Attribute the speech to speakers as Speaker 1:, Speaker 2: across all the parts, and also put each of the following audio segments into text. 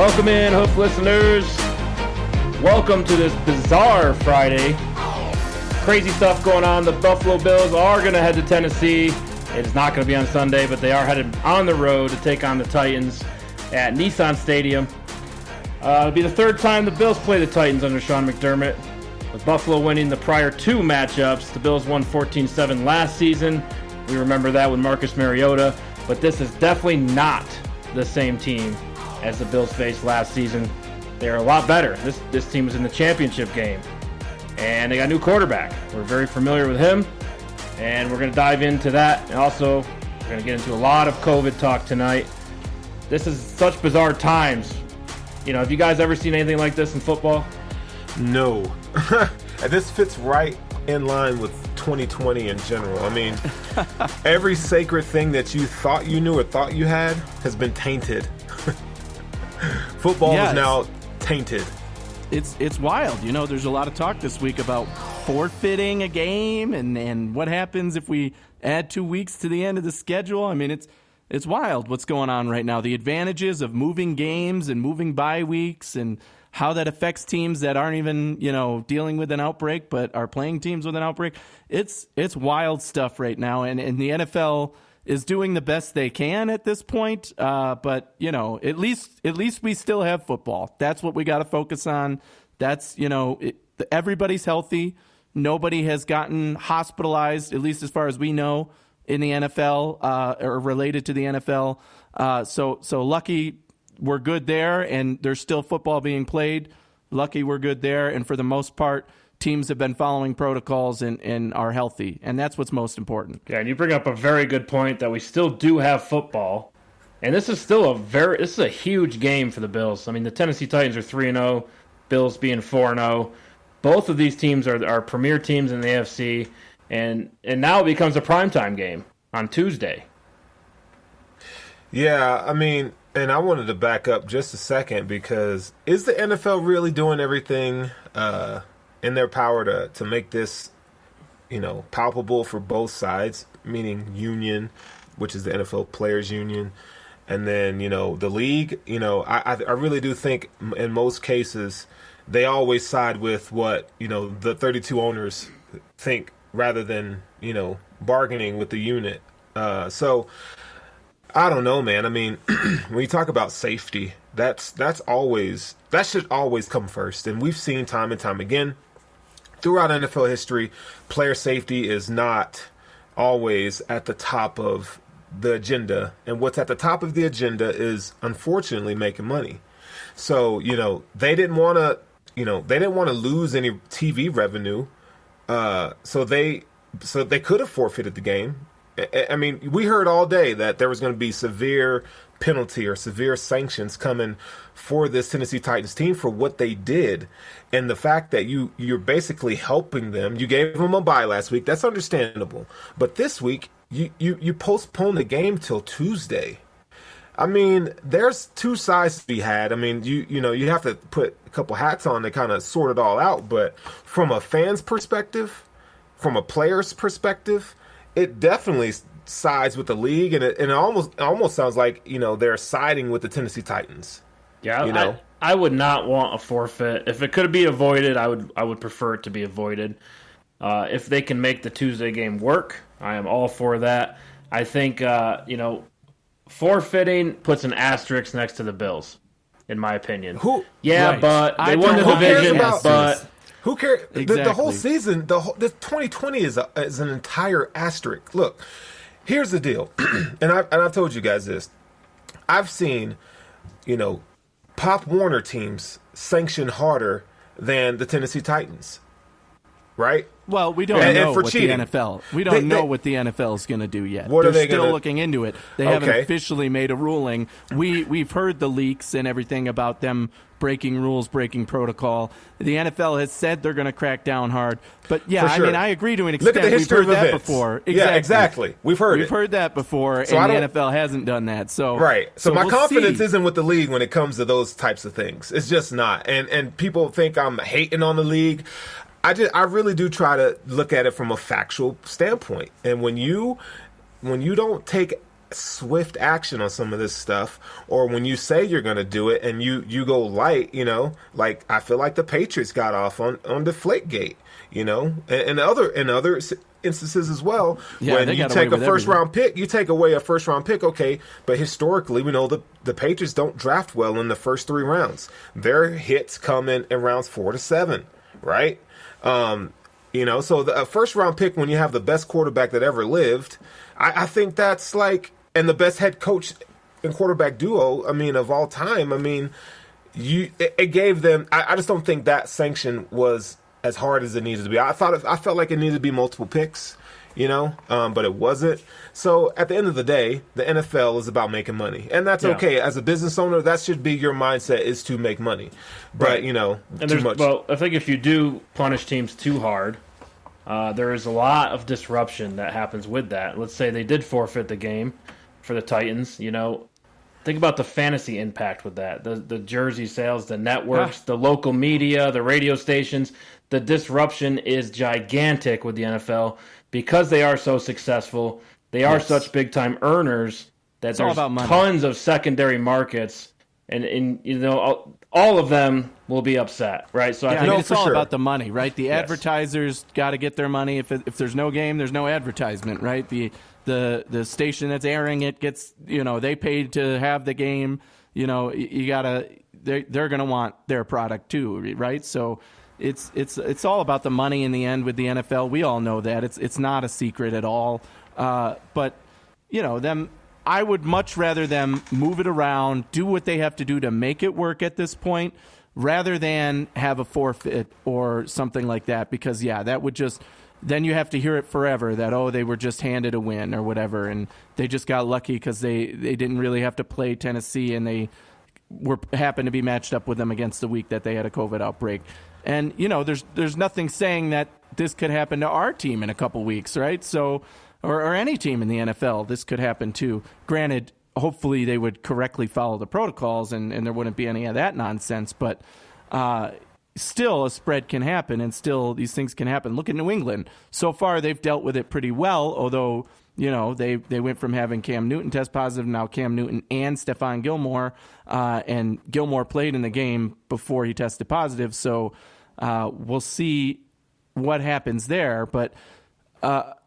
Speaker 1: Welcome in, Hoof listeners. Welcome to this bizarre Friday. Crazy stuff going on. The Buffalo Bills are going to head to Tennessee. It is not going to be on Sunday, but they are headed on the road to take on the Titans at Nissan Stadium. It'll be the third time the Bills play the Titans under Sean McDermott, with Buffalo winning the prior two matchups. The Bills won 14-7 last season. We remember that with Marcus Mariota, but this is definitely not the same team as the Bills faced last season. They're a lot better. This team is in the championship game, and they got a new quarterback. We're very familiar with him, and we're going to dive into that. And also, we're going to get into a lot of COVID talk tonight. This is such bizarre times. You know, have you guys ever seen anything like this in football?
Speaker 2: No. And this fits right in line with 2020 in general. I mean, every sacred thing that you thought you knew or thought you had has been tainted. Football is now tainted.
Speaker 3: It's wild. You know, there's a lot of talk this week about forfeiting a game and what happens if we add 2 weeks to the end of the schedule. I mean, it's wild what's going on right now. The advantages of moving games and moving bye weeks and how that affects teams that aren't even, you know, dealing with an outbreak but are playing teams with an outbreak. It's wild stuff right now, and the NFL is doing the best they can at this point. But, you know, at least we still have football. That's what we got to focus on. That's, you know, everybody's healthy. Nobody has gotten hospitalized, at least as far as we know, in the NFL or related to the NFL. So lucky we're good there, and there's still football being played. Lucky we're good there, and for the most part, teams have been following protocols and are healthy, and that's what's most important.
Speaker 1: Yeah, and you bring up a very good point that we still do have football, and this is still a huge game for the Bills. I mean, the Tennessee Titans are 3-0, Bills being 4-0. Both of these teams are premier teams in the AFC, and now it becomes a primetime game on Tuesday.
Speaker 2: Yeah, I mean, and I wanted to back up just a second, because is the NFL really doing everything in their power to make this, you know, palpable for both sides, meaning union, which is the NFL Players Union, and then, you know, the league? You know, I really do think in most cases they always side with what, you know, the 32 owners think rather than, you know, bargaining with the unit. So I don't know, man. I mean, when you talk about safety, that should always come first. And we've seen time and time again throughout NFL history, player safety is not always at the top of the agenda. And what's at the top of the agenda is, unfortunately, making money. So, you know, they didn't want to lose any TV revenue. So they could have forfeited the game. I mean, we heard all day that there was going to be severe penalty or severe sanctions coming for this Tennessee Titans team for what they did. And the fact that you're basically helping them, you gave them a bye last week, that's understandable. But this week, you postpone the game till Tuesday. I mean, there's two sides to be had. I mean, you know, you have to put a couple hats on to kind of sort it all out. But from a fan's perspective, from a player's perspective, it definitely sides with the league, and it almost sounds like, you know, they're siding with the Tennessee Titans.
Speaker 1: Yeah,
Speaker 2: you know?
Speaker 1: I would not want a forfeit. If it could be avoided, I would prefer it to be avoided. If they can make the Tuesday game work, I am all for that. I think, you know, forfeiting puts an asterisk next to the Bills, in my opinion.
Speaker 3: Right.
Speaker 1: But they won the division, but
Speaker 2: who cares?
Speaker 3: Exactly.
Speaker 2: The whole season, the 2020 is an entire asterisk. Look, here's the deal, and I've told you guys this. I've seen, you know, Pop Warner teams sanction harder than the Tennessee Titans, right?
Speaker 3: Well, we don't know what the NFL. We don't know what the NFL is going to do yet.
Speaker 2: What
Speaker 3: They're
Speaker 2: are they
Speaker 3: still
Speaker 2: gonna...
Speaker 3: looking into it. They haven't officially made a ruling. We've heard the leaks and everything about them breaking rules, breaking protocol. The NFL has said they're going to crack down hard. But yeah,
Speaker 2: sure.
Speaker 3: I mean, I agree to an extent.
Speaker 2: Look at the history
Speaker 3: We've heard
Speaker 2: of
Speaker 3: that
Speaker 2: events.
Speaker 3: before.
Speaker 2: Yeah, exactly. We've heard
Speaker 3: that before,
Speaker 2: so
Speaker 3: and the NFL hasn't done that. So
Speaker 2: right. So my
Speaker 3: we'll
Speaker 2: confidence
Speaker 3: see.
Speaker 2: isn't with the league when it comes to those types of things. It's just not. And people think I'm hating on the league. I really do try to look at it from a factual standpoint. And when you don't take swift action on some of this stuff, or when you say you're going to do it and you go light, like I feel like the Patriots got off on Deflategate, and other instances as well.
Speaker 3: Yeah,
Speaker 2: when you take a first round pick, you take away a first round pick, okay, but historically we know the Patriots don't draft well in the first 3 rounds. Their hits come in rounds 4 to 7, right? So the first round pick, when you have the best quarterback that ever lived, I think that's like, and the best head coach and quarterback duo, of all time. It gave them. I just don't think that sanction was as hard as it needed to be. I felt like it needed to be multiple picks, but it wasn't. So at the end of the day, the NFL is about making money, and that's okay. As a business owner, that should be your mindset, is to make money. But
Speaker 1: and
Speaker 2: too much.
Speaker 1: Well, I think if you do punish teams too hard, there is a lot of disruption that happens with that. Let's say they did forfeit the game for the Titans. Think about the fantasy impact with that. The jersey sales, the networks, the local media, the radio stations. The disruption is gigantic with the NFL because they are so successful. They are such big-time earners that there's tons of secondary markets, and all of them will be upset, right? So I think
Speaker 3: it's all about the money, right? The advertisers got to get their money. If there's no game, there's no advertisement, right? The station that's airing it gets, they paid to have the game. You gotta, they're gonna want their product too, right? So it's all about the money in the end with the NFL. We all know that it's not a secret at all. But I would much rather them move it around, do what they have to do to make it work at this point, rather than have a forfeit or something like that. Because that would just, then you have to hear it forever that, they were just handed a win or whatever, and they just got lucky because they didn't really have to play Tennessee, and they happened to be matched up with them against the week that they had a COVID outbreak. And there's nothing saying that this could happen to our team in a couple weeks, right? So, or any team in the NFL, this could happen too. Granted, hopefully they would correctly follow the protocols and there wouldn't be any of that nonsense, but still a spread can happen, and still these things can happen. Look at New England. So far they've dealt with it pretty well, although they went from having Cam Newton test positive, now Cam Newton and Stephon Gilmore, and Gilmore played in the game before he tested positive, so we'll see what happens there. But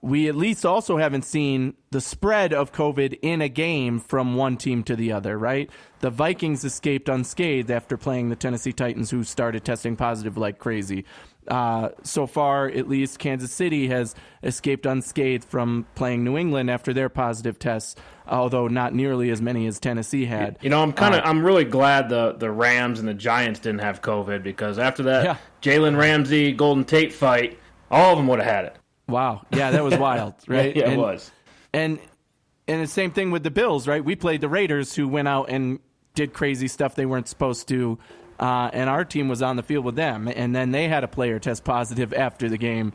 Speaker 3: we at least also haven't seen the spread of COVID in a game from one team to the other, right? The Vikings escaped unscathed after playing the Tennessee Titans, who started testing positive like crazy. So far, at least, Kansas City has escaped unscathed from playing New England after their positive tests, although not nearly as many as Tennessee had.
Speaker 1: I'm really glad the Rams and the Giants didn't have COVID, because after that Jalen Ramsey Golden Tate fight, all of them would have had it.
Speaker 3: Wow. Yeah, that was wild, right?
Speaker 1: It was.
Speaker 3: And the same thing with the Bills, right? We played the Raiders, who went out and did crazy stuff they weren't supposed to, and our team was on the field with them, and then they had a player test positive after the game.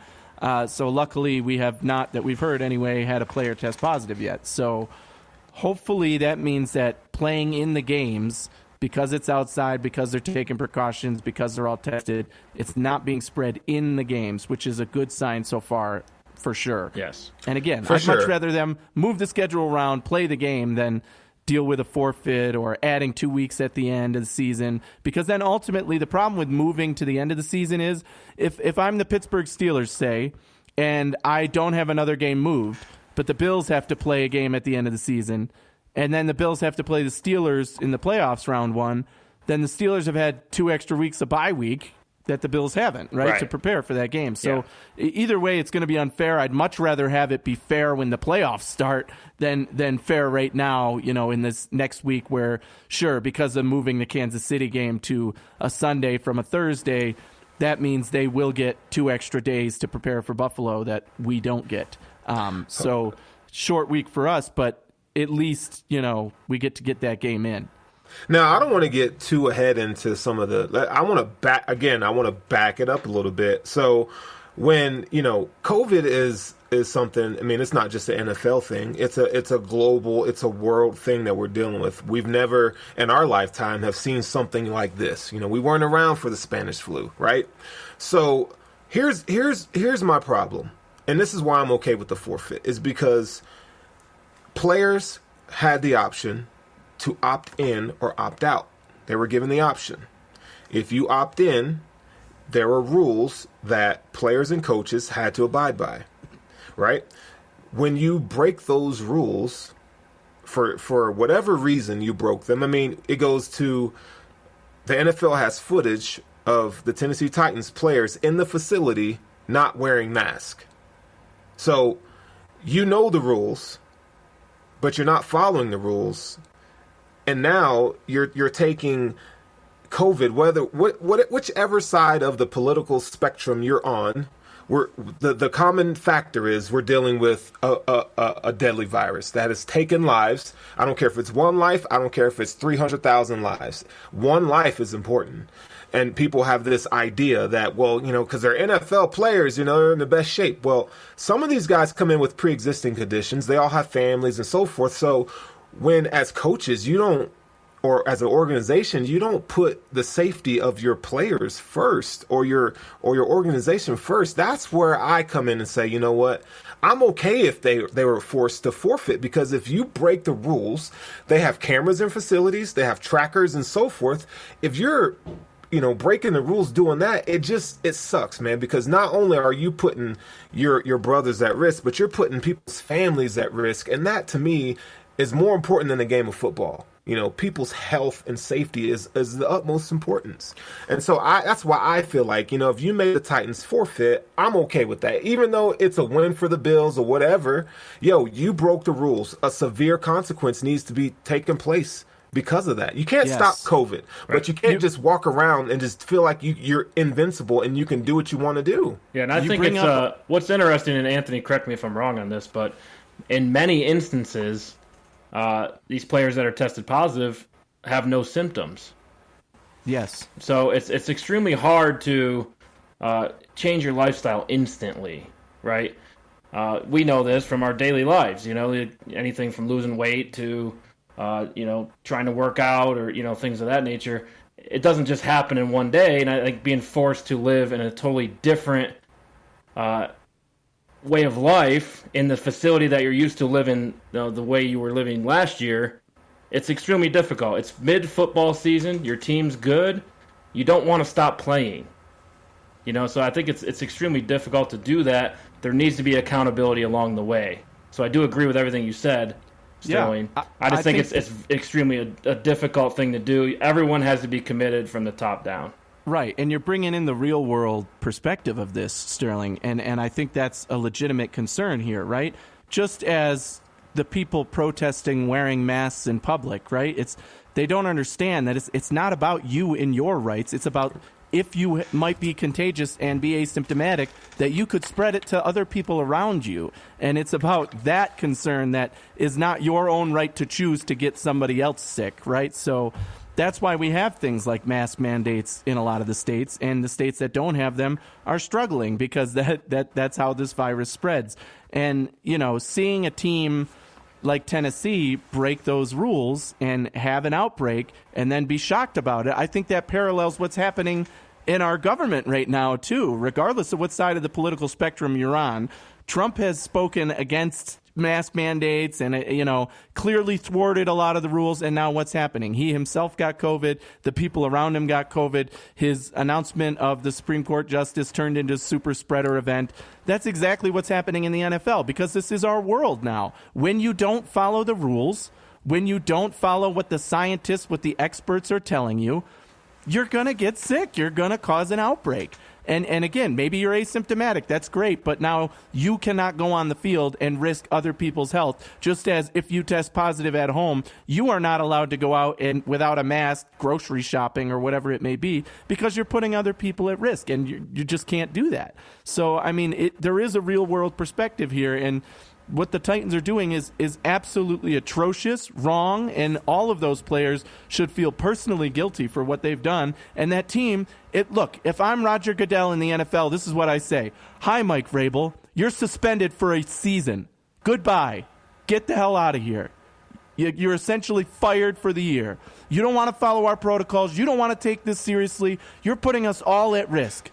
Speaker 3: So luckily we have not, that we've heard anyway, had a player test positive yet. So hopefully that means that playing in the games, because it's outside, because they're taking precautions, because they're all tested, it's not being spread in the games, which is a good sign so far, for sure.
Speaker 1: Yes.
Speaker 3: And again, I'd much rather them move the schedule around, play the game, than deal with a forfeit or adding 2 weeks at the end of the season. Because then ultimately the problem with moving to the end of the season is, if I'm the Pittsburgh Steelers, say, and I don't have another game moved, but the Bills have to play a game at the end of the season, and then the Bills have to play the Steelers in the playoffs round 1, then the Steelers have had 2 extra weeks of bye week that the Bills haven't, right, to prepare for that game. So either way, it's going to be unfair. I'd much rather have it be fair when the playoffs start than fair right now, in this next week where, sure, because of moving the Kansas City game to a Sunday from a Thursday, that means they will get 2 extra days to prepare for Buffalo that we don't get. So short week for us, but at least, we get to get that game in.
Speaker 2: Now, I don't want to get too ahead into some of I want to back it up a little bit. So when, COVID is something, it's not just an NFL thing. It's a global, it's a world thing that we're dealing with. We've never in our lifetime have seen something like this. We weren't around for the Spanish flu, right? So here's my problem. And this is why I'm okay with the forfeit, is because players had the option to opt in or opt out. They were given the option. If you opt in, there were rules that players and coaches had to abide by, right? When you break those rules, for whatever reason you broke them, I mean, it goes to the NFL has footage of the Tennessee Titans players in the facility not wearing masks. So you know the rules, but you're not following the rules. And now you're taking COVID, whichever side of the political spectrum you're on, the common factor is we're dealing with a deadly virus that has taken lives. I don't care if it's one life. I don't care if it's 300,000 lives. One life is important. And people have this idea that, well, because they're NFL players, they're in the best shape. Well, some of these guys come in with pre-existing conditions. They all have families and so forth. So when, as coaches, or as an organization, you don't put the safety of your players first or your organization first, that's where I come in and say, you know what? I'm okay if they were forced to forfeit, because if you break the rules, they have cameras in facilities, they have trackers and so forth. If you're breaking the rules doing that, it sucks, man, because not only are you putting your brothers at risk, but you're putting people's families at risk. And that, to me, is more important than the game of football. People's health and safety is the utmost importance. And so that's why I feel like, if you made the Titans forfeit, I'm okay with that. Even though it's a win for the Bills or whatever, you broke the rules. A severe consequence needs to be taking place because of that. You can't stop COVID, but you can't just walk around and just feel like you're invincible and you can do what you want to do.
Speaker 1: Yeah, and I think it's what's interesting, and Anthony, correct me if I'm wrong on this, but in many instances, these players that are tested positive have no symptoms.
Speaker 3: Yes.
Speaker 1: So it's extremely hard to change your lifestyle instantly, right? We know this from our daily lives, anything from losing weight to trying to work out or, things of that nature. It doesn't just happen in one day. And I think being forced to live in a totally different way of life in the facility that you're used to living, the way you were living last year, it's extremely difficult. It's mid-football season. Your team's good. You don't want to stop playing. So I think it's extremely difficult to do that. There needs to be accountability along the way. So I do agree with everything you said, Sterling.
Speaker 3: Yeah,
Speaker 1: I just think it's extremely a difficult thing to do. Everyone has to be committed from the top down.
Speaker 3: Right, and you're bringing in the real-world perspective of this, Sterling, and I think that's a legitimate concern here, right? Just as the people protesting wearing masks in public, right? They don't understand that it's not about you and your rights. It's about if you might be contagious and be asymptomatic, that you could spread it to other people around you. And it's about that concern that is not your own right to choose to get somebody else sick, right? So that's why we have things like mask mandates in a lot of the states, and the states that don't have them are struggling because that's how this virus spreads. And, seeing a team like Tennessee break those rules and have an outbreak and then be shocked about it, I think that parallels what's happening in our government right now, too, regardless of what side of the political spectrum you're on. Trump has spoken against mask mandates and, clearly thwarted a lot of the rules. And now what's happening? He himself got COVID. The people around him got COVID. His announcement of the Supreme Court justice turned into a super spreader event. That's exactly what's happening in the NFL because this is our world now. When you don't follow the rules, when you don't follow what the scientists, what the experts are telling you, you're going to get sick. You're going to cause an outbreak. And again, maybe you're asymptomatic. That's great. But now you cannot go on the field and risk other people's health. Just as if you test positive at home, you are not allowed to go out and without a mask, grocery shopping or whatever it may be, because you're putting other people at risk. And you just can't do that. So, I mean, there is a real world perspective here. And what the Titans are doing is absolutely atrocious, wrong, and all of those players should feel personally guilty for what they've done. And that team, look, if I'm Roger Goodell in the NFL, this is what I say. Hi, Mike Vrabel. You're suspended for a season. Goodbye. Get the hell out of here. You're essentially fired for the year. You don't want to follow our protocols. You don't want to take this seriously. You're putting us all at risk.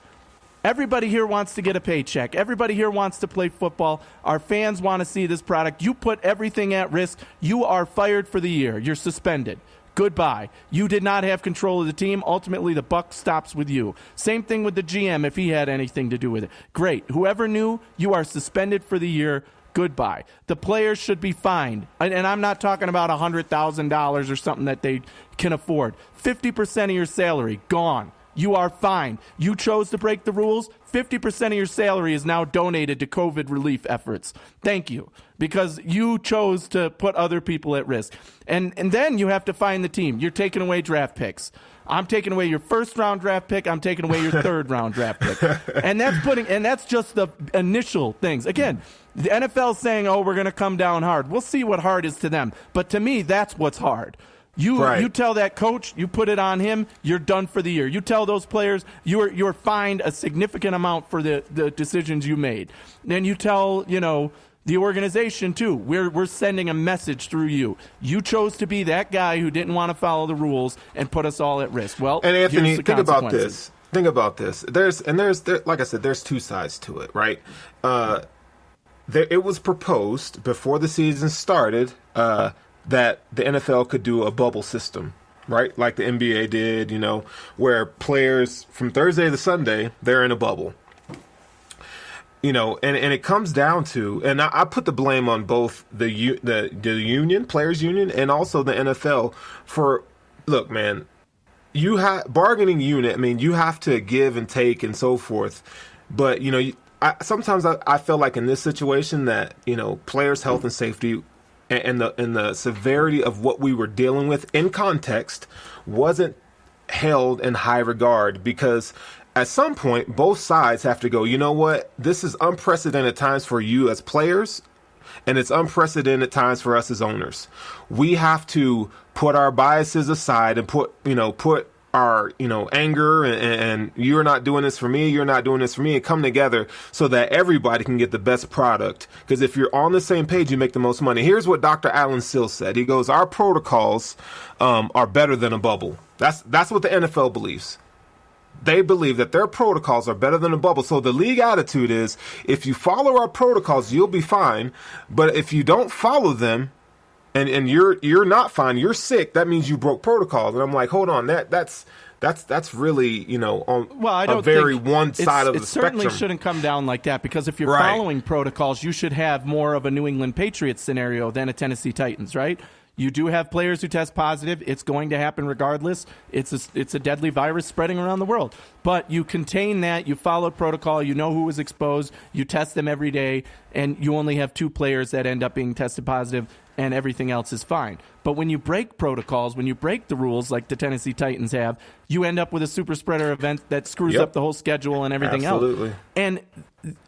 Speaker 3: Everybody here wants to get a paycheck. Everybody here wants to play football. Our fans want to see this product. You put everything at risk. You are fired for the year. You're suspended. Goodbye. You did not have control of the team. Ultimately, the buck stops with you. Same thing with the GM if he had anything to do with it. Great. Whoever knew, you are suspended for the year. Goodbye. The players should be fined. And I'm not talking about $100,000 or something that they can afford. 50% of your salary, gone. You are fined. You chose to break the rules. 50% of your salary is now donated to COVID relief efforts. Thank you. Because you chose to put other people at risk. And then you have to find the team. You're taking away draft picks. I'm taking away your first-round draft pick. I'm taking away your third-round draft pick. And that's just the initial things. Again, the NFL is saying, oh, we're going to come down hard. We'll see what hard is to them. But to me, that's what's hard. You tell that coach, you put it on him, you're done for the year. You tell those players you're fined a significant amount for the decisions you made. Then you tell, the organization too. We're sending a message through you. You chose to be that guy who didn't want to follow the rules and put us all at risk. Well,
Speaker 2: and Anthony, think about this. There's like I said, there's two sides to it, right? It was proposed before the season started that the NFL could do a bubble system, right? Like the NBA did, where players from Thursday to Sunday, they're in a bubble. And it comes down to, and I put the blame on both the union, players union, and also the NFL for, look, man, you have bargaining unit. I mean, you have to give and take and so forth. But, sometimes I feel like in this situation that, players' health and safety and the severity of what we were dealing with in context wasn't held in high regard, because at some point both sides have to go, you know what, this is unprecedented times for you as players, and it's unprecedented times for us as owners. We have to put our biases aside and put our anger and you're not doing this for me, you're not doing this for me, and come together so that everybody can get the best product. Because if you're on the same page, you make the most money. Here's what Dr. Alan Sills said. He goes, our protocols are better than a bubble. That's what the NFL believes. They believe that their protocols are better than a bubble. So the league attitude is, if you follow our protocols, you'll be fine. But if you don't follow them, and you're not fine, you're sick, that means you broke protocols. And I'm like, hold on, that's really, on a very one side of the spectrum.
Speaker 3: It certainly shouldn't come down like that, because if you're following protocols, you should have more of a New England Patriots scenario than a Tennessee Titans, right? You do have players who test positive. It's going to happen regardless. It's a deadly virus spreading around the world. But you contain that. You follow protocol. You know who was exposed. You test them every day. And you only have 2 players that end up being tested positive, and everything else is fine. But when you break protocols, when you break the rules like the Tennessee Titans have, you end up with a super spreader event that screws up the whole schedule and everything else. And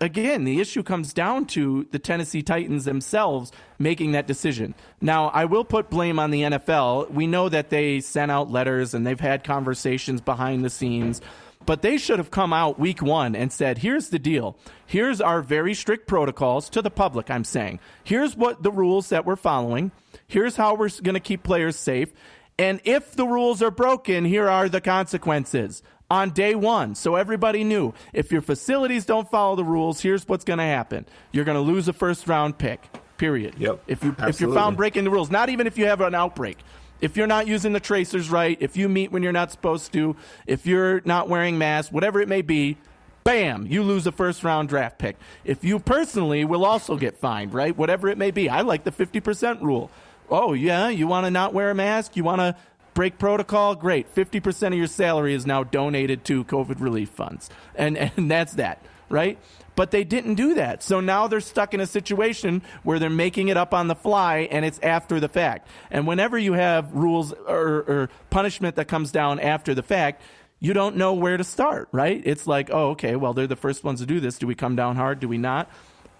Speaker 3: again, the issue comes down to the Tennessee Titans themselves making that decision. Now, I will put blame on the NFL. We know that they sent out letters and they've had conversations behind the scenes, but they should have come out week 1 and said, here's the deal. Here's our very strict protocols to the public, I'm saying. Here's what the rules that we're following. Here's how we're going to keep players safe. And if the rules are broken, here are the consequences on day 1. So everybody knew, if your facilities don't follow the rules, here's what's going to happen. You're going to lose a first-round pick, period.
Speaker 2: Yep,
Speaker 3: if you're found breaking the rules, not even if you have an outbreak. If you're not using the tracers right, if you meet when you're not supposed to, if you're not wearing masks, whatever it may be, bam, you lose a first-round draft pick. If you personally will also get fined, right? Whatever it may be. I like the 50% rule. Oh, yeah, you want to not wear a mask? You want to break protocol? Great. 50% of your salary is now donated to COVID relief funds. And that's that, right? But they didn't do that. So now they're stuck in a situation where they're making it up on the fly, and it's after the fact. And whenever you have rules or punishment that comes down after the fact, you don't know where to start, right? It's like, oh, okay, well, they're the first ones to do this. Do we come down hard? Do we not?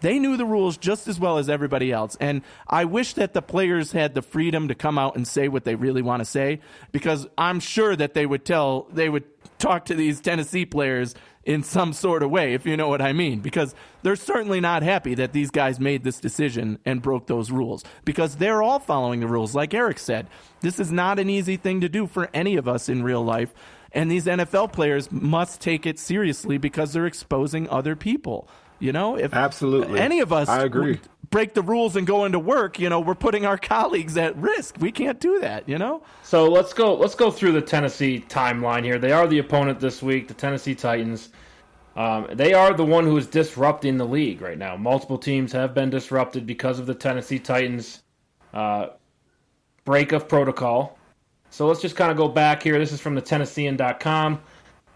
Speaker 3: They knew the rules just as well as everybody else. And I wish that the players had the freedom to come out and say what they really want to say, because I'm sure that they would talk to these Tennessee players in some sort of way, if you know what I mean, because they're certainly not happy that these guys made this decision and broke those rules, because they're all following the rules. Like Eric said, this is not an easy thing to do for any of us in real life. And these NFL players must take it seriously because they're exposing other people. If
Speaker 2: absolutely
Speaker 3: any of us
Speaker 2: I agree.
Speaker 3: break the rules and go into work, we're putting our colleagues at risk. We can't do that,
Speaker 1: So let's go through the Tennessee timeline here. They are the opponent this week, the Tennessee Titans. They are the one who is disrupting the league right now. Multiple teams have been disrupted because of the Tennessee Titans break of protocol. So let's just kind of go back here. This is from the Tennessean.com.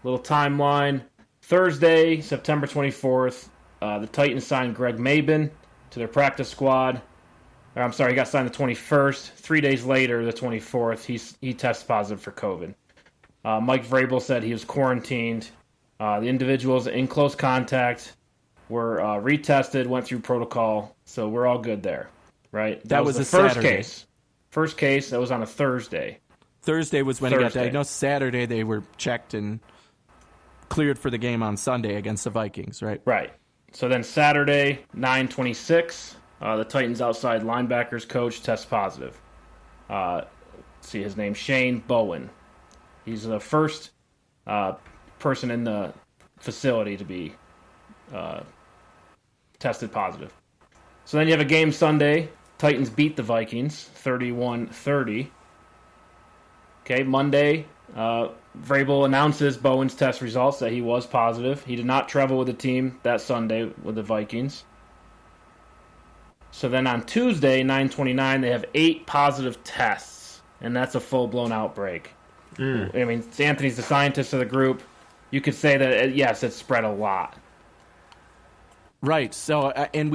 Speaker 1: Little timeline. Thursday, September 24th, the Titans signed Greg Mabin to their practice squad. I'm sorry, he got signed the 21st. 3 days later, the 24th, he tested positive for COVID. Mike Vrabel said he was quarantined. The individuals in close contact were retested, went through protocol, so we're all good there, right?
Speaker 3: That was
Speaker 1: the
Speaker 3: a
Speaker 1: first
Speaker 3: Saturday.
Speaker 1: case. First case, that was on a Thursday.
Speaker 3: Thursday was when he got diagnosed. Saturday, they were checked and cleared for the game on Sunday against the Vikings, right?
Speaker 1: Right. So then Saturday, 9/26, the Titans outside linebackers coach tests positive. See his name, Shane Bowen. He's the first person in the facility to be tested positive. So then you have a game Sunday. Titans beat the Vikings 31-30. Okay, Monday, Vrabel announces Bowen's test results that he was positive. He did not travel with the team that Sunday with the Vikings. So then on Tuesday, 9/29, they have 8 positive tests, and that's a full-blown outbreak. I mean, Anthony's the scientist of the group. You could say that, yes, it's spread a lot.
Speaker 3: Right. So, and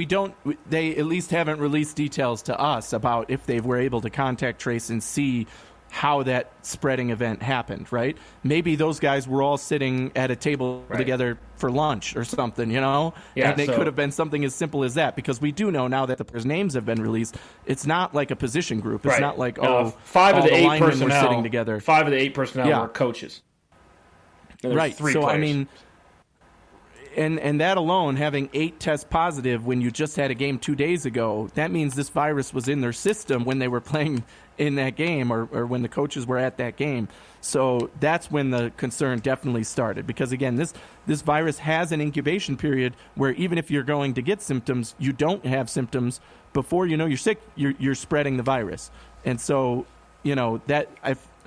Speaker 3: they at least haven't released details to us about if they were able to contact trace and see how that spreading event happened, right? Maybe those guys were all sitting at a table together for lunch or something,
Speaker 1: Yeah,
Speaker 3: and it could have been something as simple as that, because we do know now that the players' names have been released. It's not like a position group. It's not like,
Speaker 1: five of the 8
Speaker 3: linemen
Speaker 1: personnel
Speaker 3: were sitting together.
Speaker 1: 5 of the 8 personnel were coaches.
Speaker 3: Right.
Speaker 1: 3
Speaker 3: so,
Speaker 1: players.
Speaker 3: I mean, and that alone, having 8 tests positive when you just had a game 2 days ago, that means this virus was in their system when they were playing in that game or when the coaches were at that game. So that's when the concern definitely started, because, again, this virus has an incubation period where even if you're going to get symptoms, you don't have symptoms before you know you're sick, you're spreading the virus. And so,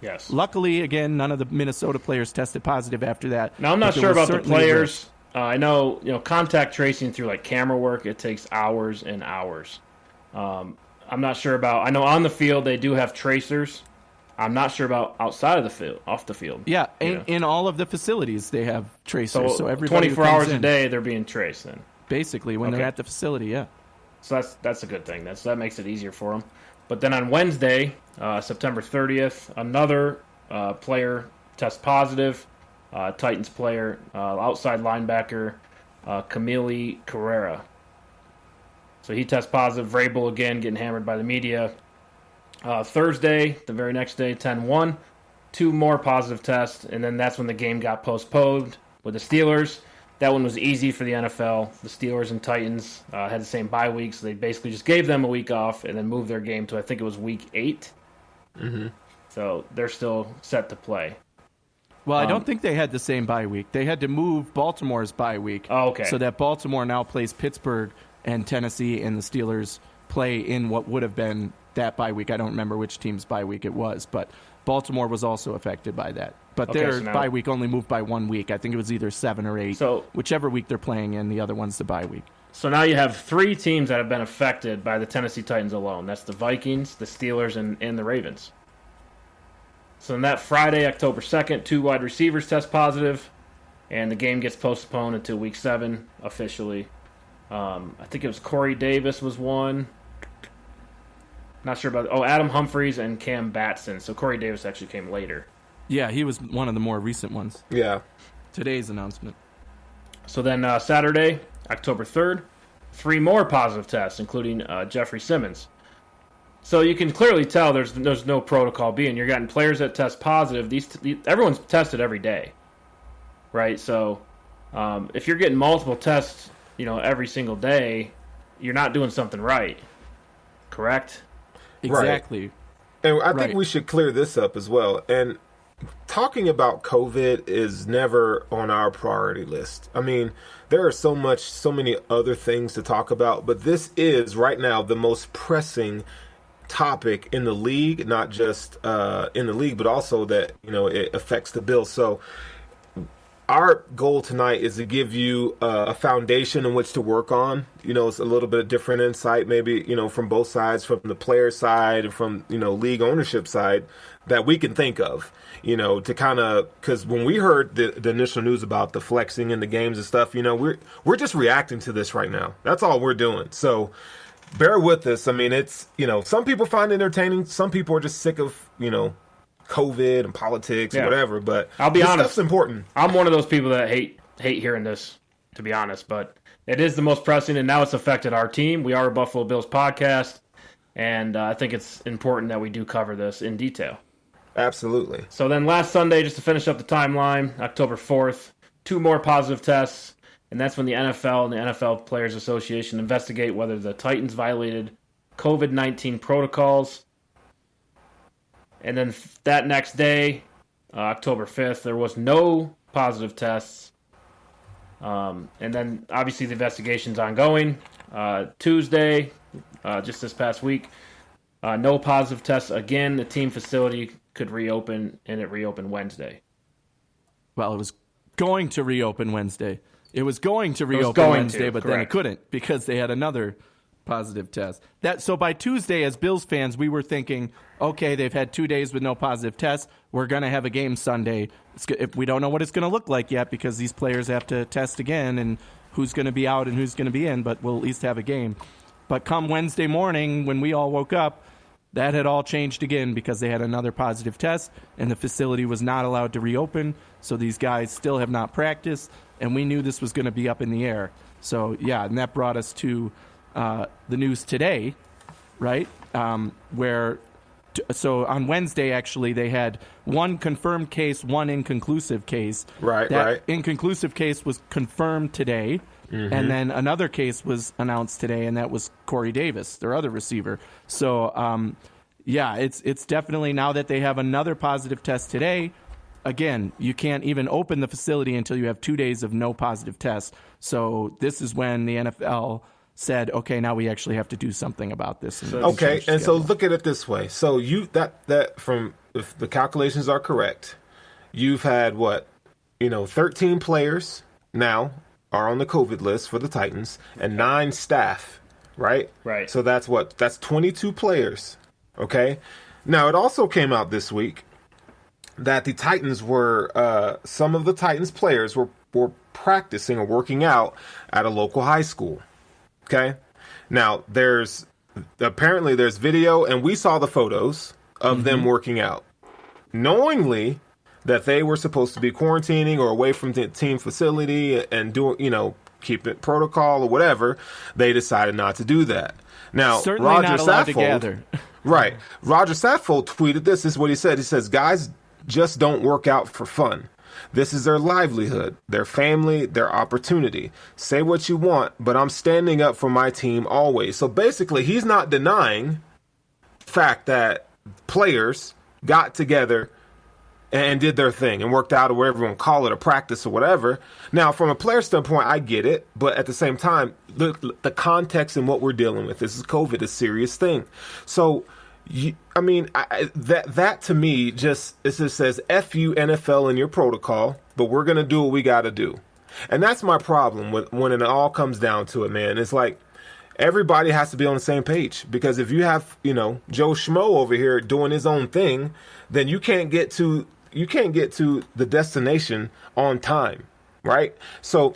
Speaker 1: Yes.
Speaker 3: Luckily, again, none of the Minnesota players tested positive after that.
Speaker 1: Now, I'm not sure about the players. I know, contact tracing through like camera work, it takes hours and hours. I'm not sure about. I know on the field they do have tracers. I'm not sure about outside of the field, off the field.
Speaker 3: Yeah, in all of the facilities they have tracers. So everybody
Speaker 1: 24 hours a day they're being traced. Then
Speaker 3: basically when they're at the facility, yeah.
Speaker 1: So that's a good thing. That makes it easier for them. But then on Wednesday, September 30th, another player tests positive. Titans player, outside linebacker, Camille Carrera. So he tests positive. Vrabel again getting hammered by the media. Thursday, the very next day, 10-1, 2 more positive tests, and then that's when the game got postponed with the Steelers. That one was easy for the NFL. The Steelers and Titans had the same bye week, so they basically just gave them a week off and then moved their game to, I think it was week 8. Mm-hmm. So they're still set to play.
Speaker 3: Well, I don't think they had the same bye week. They had to move Baltimore's bye week.
Speaker 1: Oh, okay.
Speaker 3: So that Baltimore now plays Pittsburgh and Tennessee, and the Steelers play in what would have been that bye week. I don't remember which team's bye week it was, but Baltimore was also affected by that. But their bye week only moved by 1 week. I think it was either 7 or 8.
Speaker 1: So
Speaker 3: whichever week they're playing in, the other one's the bye week.
Speaker 1: So now you have 3 teams that have been affected by the Tennessee Titans alone. That's the Vikings, the Steelers, and the Ravens. So on that Friday, October 2nd, 2 wide receivers test positive, and the game gets postponed until week 7 officially. I think it was Corey Davis was one. Not sure about Adam Humphries and Cam Batson. So Corey Davis actually came later.
Speaker 3: Yeah, he was one of the more recent ones.
Speaker 2: Yeah.
Speaker 3: Today's announcement.
Speaker 1: So then Saturday, October 3rd, 3 more positive tests, including Jeffrey Simmons. So you can clearly tell there's no protocol being. You're getting players that test positive. Everyone's tested every day, right? So if you're getting multiple tests, every single day, you're not doing something right, correct?
Speaker 3: Exactly.
Speaker 2: Right. And I think we should clear this up as well. And talking about COVID is never on our priority list. I mean, there are so many other things to talk about, but this is right now the most pressing topic in the league, not just in the league, but also that, it affects the Bills. So our goal tonight is to give you a foundation in which to work on. It's a little bit of different insight, maybe, from both sides, from the player side and from, league ownership side that we can think of, to kind of, because when we heard the initial news about the flexing in the games and stuff, we're just reacting to this right now. That's all we're doing. So bear with us. I mean, it's, some people find it entertaining. Some people are just sick of, COVID and politics and whatever, but
Speaker 1: I'll be honest,
Speaker 2: stuff's important.
Speaker 1: I'm one of those people that hate hearing this, to be honest, but it is the most pressing, and now it's affected our team. We are a Buffalo Bills podcast, and I think it's important that we do cover this in detail.
Speaker 2: Absolutely.
Speaker 1: So then last Sunday, just to finish up the timeline, October 4th, 2 more positive tests, and that's when the NFL and the NFL Players Association investigate whether the Titans violated COVID-19 protocols. And then that next day, October 5th, there was no positive tests. And then, obviously, the investigation's ongoing. Tuesday, just this past week, no positive tests. Again, the team facility could reopen, and it reopened Wednesday.
Speaker 3: Well, it was going to reopen Wednesday. Wednesday, but then it couldn't because they had another positive test. So by Tuesday, as Bills fans, we were thinking, okay, they've had 2 days with no positive tests. We're going to have a game Sunday. We don't know what it's going to look like yet because these players have to test again and who's going to be out and who's going to be in, but we'll at least have a game. But come Wednesday morning, when we all woke up, that had all changed again because they had another positive test and the facility was not allowed to reopen. So these guys still have not practiced, and we knew this was going to be up in the air. So, yeah, and that brought us to the news today, right? So on Wednesday, actually, they had one confirmed case, one inconclusive case. That inconclusive case was confirmed today, and then another case was announced today, and that was Corey Davis, their other receiver. So, it's definitely, now that they have another positive test today, again, you can't even open the facility until you have 2 days of no positive tests. So this is when the NFL said, okay, now we actually have to do something about this. And
Speaker 2: so look at it this way. So if the calculations are correct, you've had 13 players now are on the COVID list for the Titans and 9 staff, right?
Speaker 1: Right.
Speaker 2: So that's 22 players, okay? Now, it also came out this week that the Titans were, some of the Titans players were practicing or working out at a local high school. Okay. Now there's video, and we saw the photos of them working out, knowingly that they were supposed to be quarantining or away from the team facility and doing, keep it protocol or whatever. They decided not to do that. Now,
Speaker 3: certainly
Speaker 2: Roger
Speaker 3: not allowed
Speaker 2: Saffold,
Speaker 3: to gather.
Speaker 2: Right. Roger Saffold tweeted this. This is what he said. He says, guys just don't work out for fun. This is their livelihood, their family, their opportunity. Say what you want, but I'm standing up for my team always. So basically, he's not denying the fact that players got together and did their thing and worked out, or whatever you want to call it, a practice or whatever. Now, from a player standpoint, I get it. But at the same time, the context and what we're dealing with, this is COVID, a serious thing. So that to me it just says F you NFL and your protocol, but we're going to do what we got to do. And that's my problem when it all comes down to it, man. It's like everybody has to be on the same page, because if you have, Joe Schmo over here doing his own thing, then you can't get to the destination on time, right? So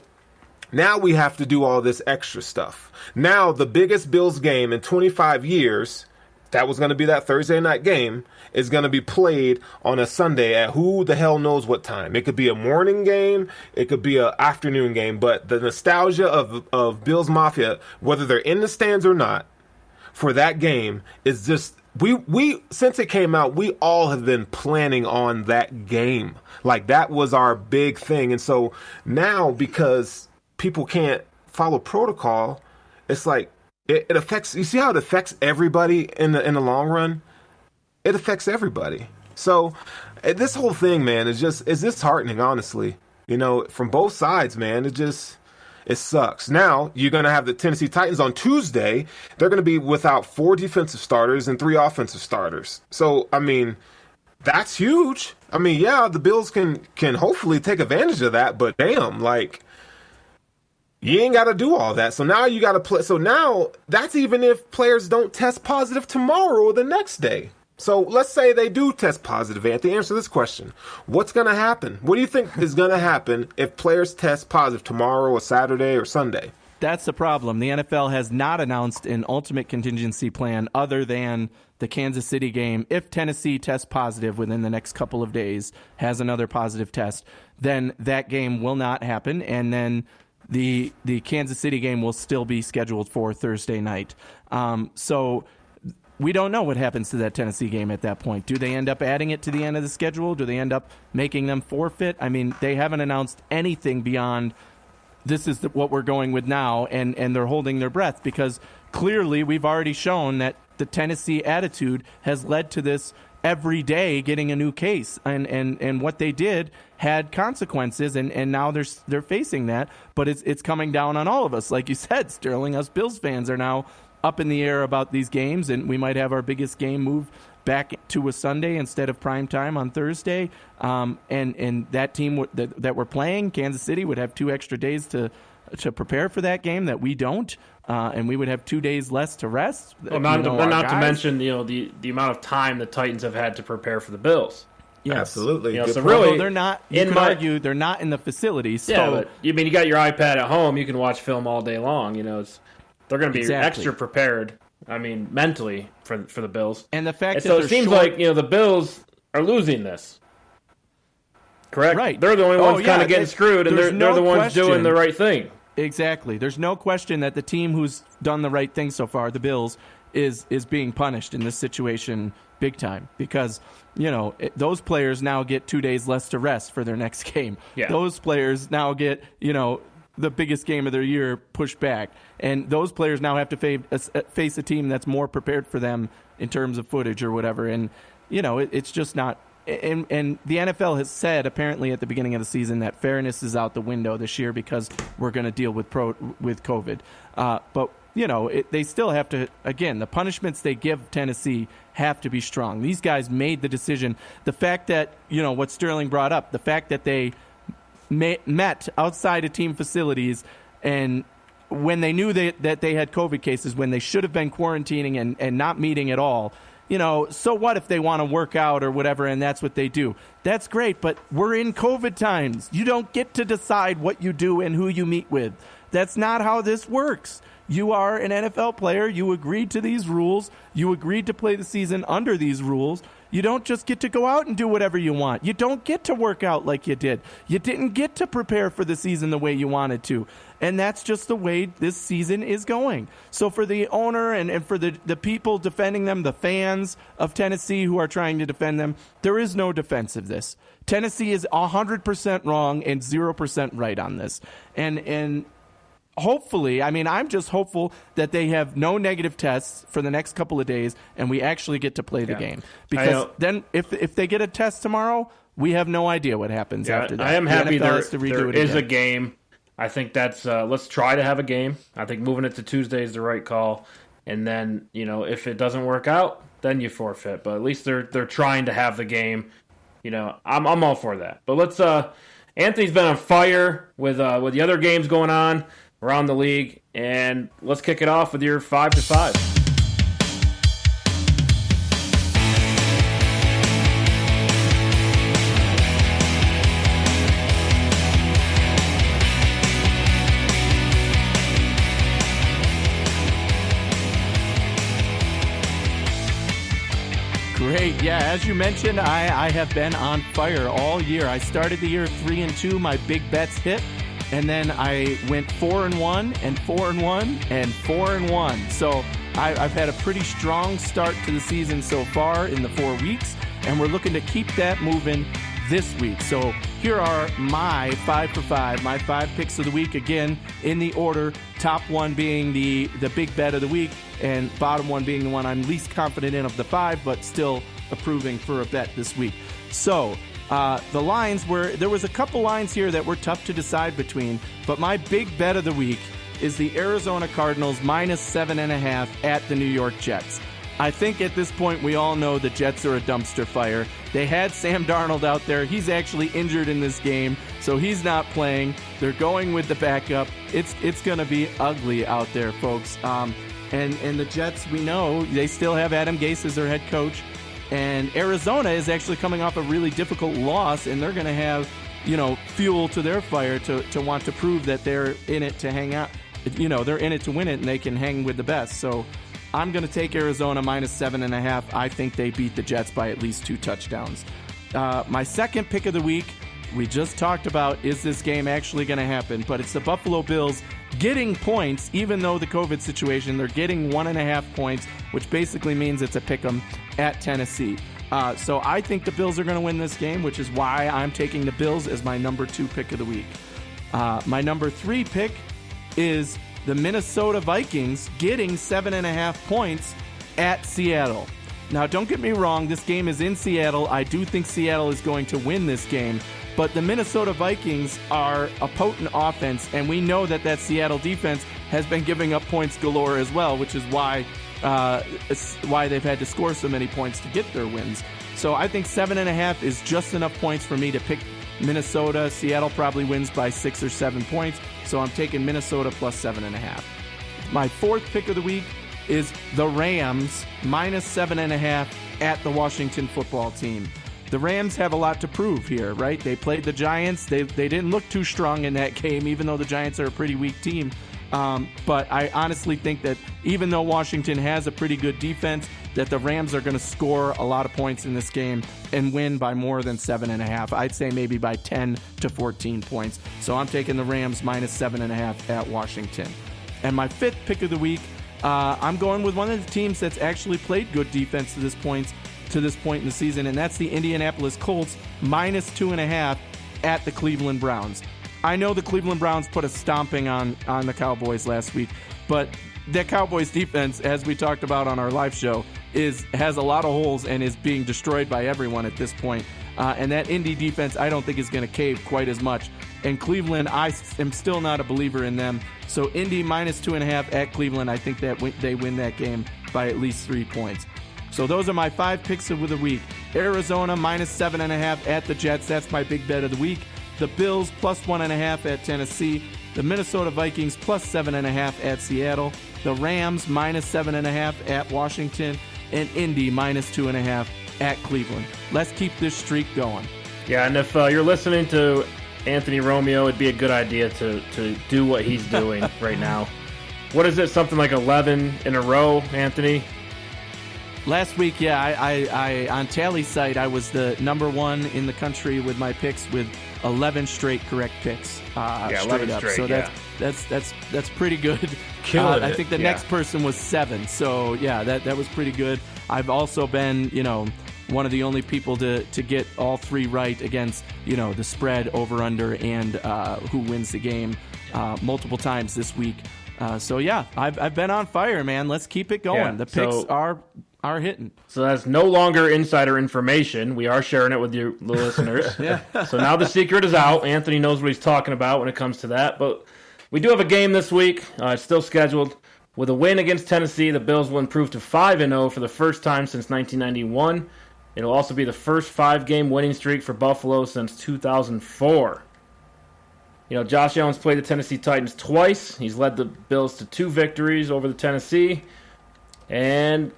Speaker 2: now we have to do all this extra stuff. Now the biggest Bills game in 25 years, that was going to be that Thursday night game, is going to be played on a Sunday at who the hell knows what time. It could be a morning game. It could be an afternoon game. But the nostalgia of Bills Mafia, whether they're in the stands or not, for that game is just, we since it came out, we all have been planning on that game. Like, that was our big thing. And so now, because people can't follow protocol, it's like, it affects, you see how it affects everybody in the long run? It affects everybody. So, This whole thing, man, is disheartening, honestly. From both sides, man. It sucks. Now, you're going to have the Tennessee Titans on Tuesday. They're going to be without 4 defensive starters and 3 offensive starters. So, I mean, that's huge. I mean, yeah, the Bills can hopefully take advantage of that, but damn, like, you ain't got to do all that. So now you got to play. So now that's even if players don't test positive tomorrow or the next day. So let's say they do test positive, Anthony. Answer this question. What's going to happen? What do you think is going to happen if players test positive tomorrow or Saturday or Sunday?
Speaker 3: That's the problem. The NFL has not announced an ultimate contingency plan other than the Kansas City game. If Tennessee tests positive within the next couple of days, has another positive test, then that game will not happen. And then the Kansas City game will still be scheduled for Thursday night. So we don't know what happens to that Tennessee game at that point. Do they end up adding it to the end of the schedule? Do they end up making them forfeit? I mean, they haven't announced anything beyond this is what we're going with now, and they're holding their breath because clearly we've already shown that the Tennessee attitude has led to this every day getting a new case, and what they did had consequences, and now they're facing that, but it's coming down on all of us. Like you said, Sterling, us Bills fans are now up in the air about these games, and we might have our biggest game move back to a Sunday instead of prime time on Thursday. And that team that we're playing, Kansas City, would have 2 extra days to prepare for that game that we don't, and we would have 2 days less to rest.
Speaker 1: Well, not to mention the amount of time the Titans have had to prepare for the Bills.
Speaker 2: Yes. Absolutely.
Speaker 1: So really,
Speaker 3: they're not. You can argue they're not in the facility. So.
Speaker 1: Yeah, but you got your iPad at home. You can watch film all day long. They're going to be extra prepared. I mean, mentally for the Bills.
Speaker 3: And the fact
Speaker 1: so it seems like the Bills are losing this. Correct.
Speaker 3: Right.
Speaker 1: They're the only ones kind of getting screwed, and they're the ones doing the right thing.
Speaker 3: Exactly. There's no question that the team who's done the right thing so far, the Bills, is being punished in this situation big time because those players now get 2 days less to rest for their next game.
Speaker 1: Yeah.
Speaker 3: Those players now get the biggest game of their year pushed back, and those players now have to face a team that's more prepared for them in terms of footage or whatever. And it's just not. And the NFL has said apparently at the beginning of the season that fairness is out the window this year because we're going to deal with COVID. But they still have to. Again, the punishments they give Tennessee have to be strong. These guys made the decision. The fact that what Sterling brought up, the fact that they met outside of team facilities, and when they knew that they had COVID cases, when they should have been quarantining and not meeting at all. So what if they want to work out or whatever, and that's what they do? That's great, but we're in COVID times. You don't get to decide what you do and who you meet with. That's not how this works. You are an NFL player. You agreed to these rules. You agreed to play the season under these rules. You don't just get to go out and do whatever you want. You don't get to work out like you did. You didn't get to prepare for the season the way you wanted to. And that's just the way this season is going. So for the owner and for the people defending them, the fans of Tennessee who are trying to defend them, there is no defense of this. Tennessee is 100% wrong and 0% right on this. And hopefully, I'm just hopeful that they have no negative tests for the next couple of days and we actually get to play the game. Because then if they get a test tomorrow, we have no idea what happens after that.
Speaker 1: I am happy there is a game. I think that's let's try to have a game. I think moving it to Tuesday is the right call. And then, if it doesn't work out, then you forfeit. But at least they're trying to have the game. I'm all for that. But let's Anthony's been on fire with the other games going on around the league, and let's kick it off with your 5 to 5.
Speaker 3: Great. Yeah, as you mentioned, I have been on fire all year. I started the year 3-2. My big bets hit. And then I went 4-1 and 4-1 and 4-1. So I've had a pretty strong start to the season so far in the 4 weeks, and we're looking to keep that moving this week. So here are my 5 for 5, my 5 picks of the week, again in the order. Top one being the big bet of the week, and bottom one being the one I'm least confident in of the 5, but still approving for a bet this week. So the lines there was a couple lines here that were tough to decide between, but my big bet of the week is the Arizona Cardinals minus 7.5 at the New York Jets. I think at this point we all know the Jets are a dumpster fire. They had Sam Darnold out there. He's actually injured in this game, so he's not playing. They're going with the backup. It's going to be ugly out there, folks. And the Jets, we know, they still have Adam Gase as their head coach. And Arizona is actually coming off a really difficult loss, and they're going to have, fuel to their fire to want to prove that they're in it to hang out. They're in it to win it, and they can hang with the best. So I'm going to take Arizona minus 7.5. I think they beat the Jets by at least 2 touchdowns. My second pick of the week, we just talked about, is this game actually going to happen? But it's the Buffalo Bills getting points, even though the COVID situation, they're getting 1.5 points, which basically means it's a pick 'em at Tennessee. So I think the Bills are going to win this game, which is why I'm taking the Bills as my number 2 pick of the week. My number 3 pick is the Minnesota Vikings getting 7.5 points at Seattle. Now, don't get me wrong, this game is in Seattle. I do think Seattle is going to win this game, but the Minnesota Vikings are a potent offense, and we know that Seattle defense has been giving up points galore as well, which is why they've had to score so many points to get their wins. So I think 7.5 is just enough points for me to pick Minnesota. Seattle probably wins by 6 or 7 points, so I'm taking Minnesota plus 7.5. My fourth pick of the week is the Rams minus 7.5 at the Washington football team. The Rams have a lot to prove here, right? They played the Giants. They didn't look too strong in that game, even though the Giants are a pretty weak team. But I honestly think that even though Washington has a pretty good defense, that the Rams are going to score a lot of points in this game and win by more than 7.5. I'd say maybe by 10 to 14 points. So I'm taking the Rams minus 7.5 at Washington. And my fifth pick of the week, I'm going with one of the teams that's actually played good defense to this point in the season, and that's the Indianapolis Colts minus 2.5 at the Cleveland Browns. I know the Cleveland Browns put a stomping on the Cowboys last week, but that Cowboys defense, as we talked about on our live show, has a lot of holes and is being destroyed by everyone at this point. And that Indy defense, I don't think is going to cave quite as much. And Cleveland, I am still not a believer in them. So Indy minus 2.5 at Cleveland, I think that they win that game by at least 3 points. So those are my 5 picks of the week. Arizona minus 7.5 at the Jets. That's my big bet of the week. The Bills plus 1.5 at Tennessee. The Minnesota Vikings plus 7.5 at Seattle. The Rams minus 7.5 at Washington. And Indy minus 2.5 at Cleveland. Let's keep this streak going.
Speaker 1: Yeah, and if you're listening to Anthony Romeo, it'd be a good idea to do what he's doing right now. What is it, something like 11 in a row, Anthony?
Speaker 3: Last week, yeah, I on Tally's site, I was the number 1 in the country with my picks with 11 straight correct picks.
Speaker 1: Yeah,
Speaker 3: straight
Speaker 1: 11
Speaker 3: up.
Speaker 1: straight,
Speaker 3: so
Speaker 1: yeah.
Speaker 3: that's pretty good.
Speaker 2: Killing
Speaker 3: I
Speaker 2: it,
Speaker 3: think the
Speaker 2: yeah.
Speaker 3: next person was 7. So yeah, that was pretty good. I've also been, one of the only people to get all 3 right against, the spread, over under, and who wins the game multiple times this week. So yeah, I've been on fire, man. Let's keep it going.
Speaker 1: Yeah,
Speaker 3: the picks are hitting.
Speaker 1: So that's no longer insider information. We are sharing it with the listeners.
Speaker 3: Yeah.
Speaker 1: So now the secret is out. Anthony knows what he's talking about when it comes to that. But we do have a game this week. It's still scheduled. With a win against Tennessee, the Bills will improve to 5-0 for the first time since 1991. It'll also be the first 5-game winning streak for Buffalo since 2004. Josh Allen's played the Tennessee Titans twice. He's led the Bills to 2 victories over the Tennessee. And,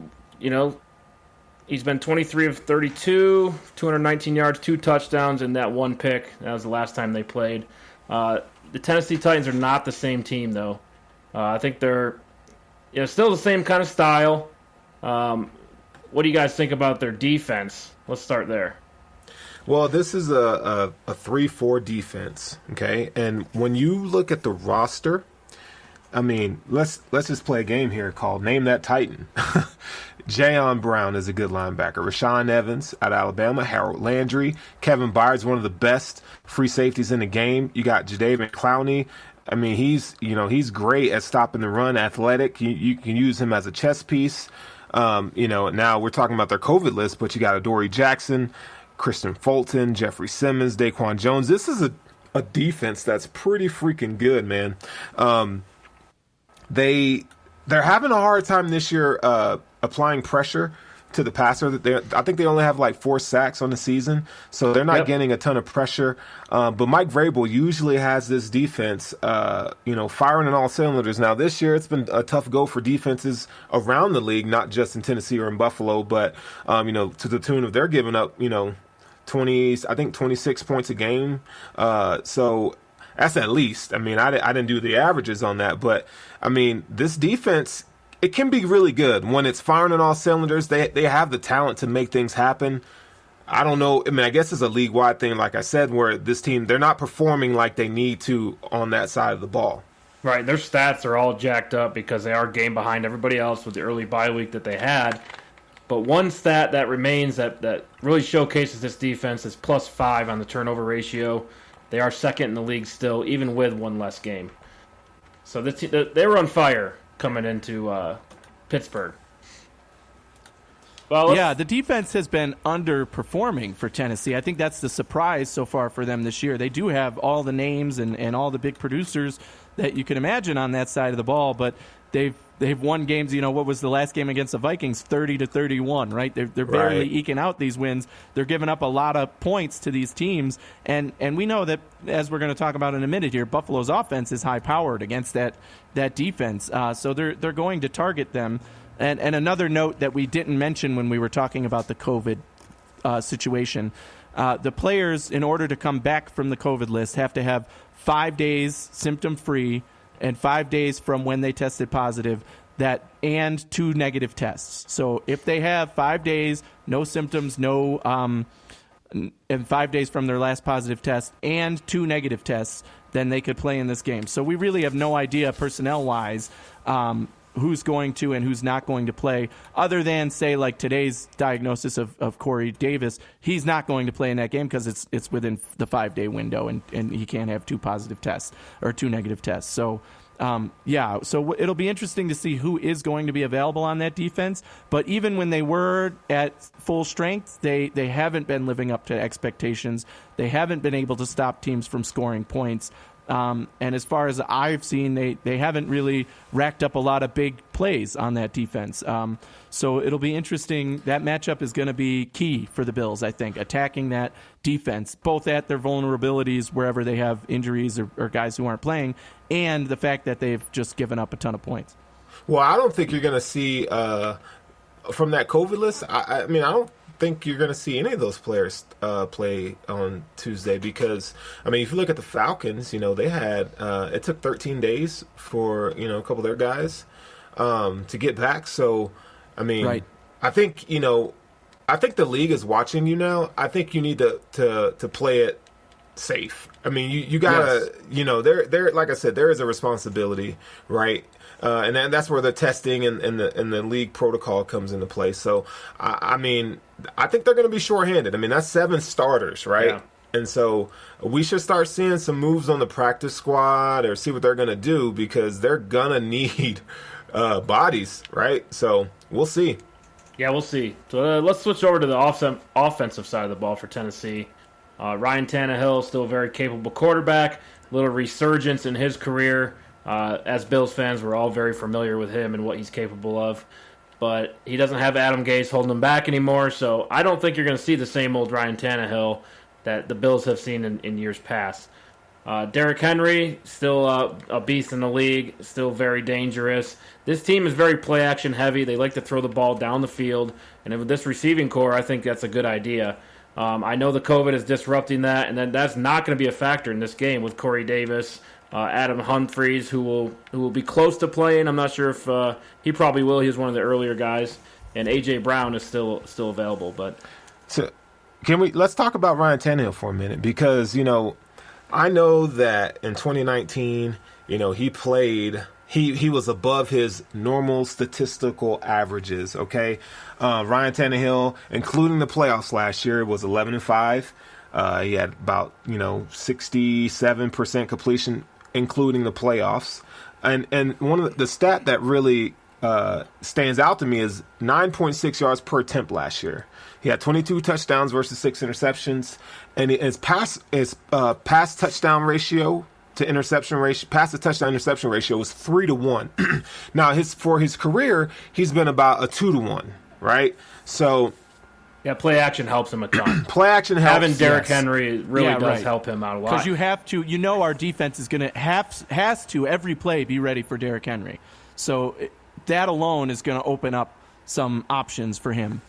Speaker 1: he's been 23 of 32, 219 yards, 2 touchdowns, and that 1 pick. That was the last time they played. The Tennessee Titans are not the same team, though. I think they're still the same kind of style. What do you guys think about their defense? Let's start there.
Speaker 2: Well, this is a 3-4 defense, okay? And when you look at the roster, I mean, let's just play a game here called Name That Titan. Jayon Brown is a good linebacker. Rashaan Evans out of Alabama. Harold Landry. Kevin Byard's one of the best free safeties in the game. You got Jadeveon Clowney. I mean, he's great at stopping the run, athletic. You can use him as a chess piece. Now we're talking about their COVID list, but you got Adoree Jackson, Christian Fulton, Jeffrey Simmons, Daquan Jones. This is a defense that's pretty freaking good, man. They're having a hard time this year applying pressure to the passer. I think they only have like 4 sacks on the season, so they're not getting a ton of pressure. But Mike Vrabel usually has this defense, firing on all cylinders. Now this year it's been a tough go for defenses around the league, not just in Tennessee or in Buffalo, but to the tune of they're giving up 26 points a game. So that's at least. I mean, I didn't do the averages on that, but I mean, this defense, it can be really good when it's firing on all cylinders. They have the talent to make things happen. I don't know. I mean, I guess it's a league-wide thing, like I said, where this team, they're not performing like they need to on that side of the ball.
Speaker 1: Right. Their stats are all jacked up because they are a game behind everybody else with the early bye week that they had. But one stat that remains that really showcases this defense is +5 on the turnover ratio. They are second in the league still, even with one less game. So they were on fire coming into Pittsburgh.
Speaker 3: Well, yeah, the defense has been underperforming for Tennessee. I think that's the surprise so far for them this year. They do have all the names and all the big producers that you can imagine on that side of the ball, but they've won games. What was the last game against the Vikings? 30-31, right? They're barely eking out these wins. They're giving up a lot of points to these teams, and we know that, as we're going to talk about in a minute here, Buffalo's offense is high powered against that defense. So they're going to target them. And another note that we didn't mention when we were talking about the COVID situation, the players, in order to come back from the COVID list, have to have 5 days symptom-free and 5 days from when they tested positive, and 2 negative tests. So if they have 5 days, no symptoms, and 5 days from their last positive test and 2 negative tests, then they could play in this game. So we really have no idea personnel-wise who's going to and who's not going to play, other than, say, like today's diagnosis of Corey Davis. He's not going to play in that game because it's within the 5-day window, and he can't have 2 positive tests or 2 negative tests. So, so it'll be interesting to see who is going to be available on that defense. But even when they were at full strength, they haven't been living up to expectations. They haven't been able to stop teams from scoring points. And as far as I've seen, they haven't really racked up a lot of big plays on that defense. So it'll be interesting. That matchup is going to be key for the Bills, I think, attacking that defense, both at their vulnerabilities, wherever they have injuries or guys who aren't playing, and the fact that they've just given up a ton of points.
Speaker 2: Well, I don't think you're going to see, from that COVID list, I don't think you're going to see any of those players play on Tuesday because, if you look at the Falcons, they had it took 13 days for a couple of their guys to get back. So,
Speaker 3: right.
Speaker 2: I think the league is watching you now. I think you need to play it safe. You gotta, there like I said, there is a responsibility, right? And then that's where the testing and the league protocol comes into play. So, I think they're going to be shorthanded. That's 7 starters, right?
Speaker 1: Yeah.
Speaker 2: And so we should start seeing some moves on the practice squad or see what they're going to do because they're going to need bodies, right? So we'll see.
Speaker 1: Yeah, we'll see. So let's switch over to the offensive side of the ball for Tennessee. Ryan Tannehill, still a very capable quarterback. A little resurgence in his career. As Bills fans, we're all very familiar with him and what he's capable of. But he doesn't have Adam Gase holding him back anymore, so I don't think you're going to see the same old Ryan Tannehill that the Bills have seen in years past. Derrick Henry, still a beast in the league, still very dangerous. This team is very play-action heavy. They like to throw the ball down the field, and with this receiving core, I think that's a good idea. I know the COVID is disrupting that, and then that's not going to be a factor in this game with Corey Davis, Adam Humphries, who will be close to playing. I'm not sure if he probably will. He was one of the earlier guys, and A.J. Brown is still available. But
Speaker 2: so let's talk about Ryan Tannehill for a minute because I know that in 2019, he played. He was above his normal statistical averages. Okay, Ryan Tannehill, including the playoffs last year, was 11-5. He had about 67% completion, including the playoffs. And one of the stat that really stands out to me is 9.6 yards per attempt last year. He had 22 touchdowns versus 6 interceptions, and his pass touchdown ratio to interception ratio, pass to touchdown interception ratio was 3-1. Now for his career, he's been about a 2-1, right? So
Speaker 1: yeah, play action helps him a ton.
Speaker 2: Play action helps.
Speaker 1: Having Derrick Henry really does
Speaker 3: right.
Speaker 1: help him out a lot.
Speaker 3: Because you have to, our defense is going to has to every play be ready for Derrick Henry. So that alone is going to open up some options for him.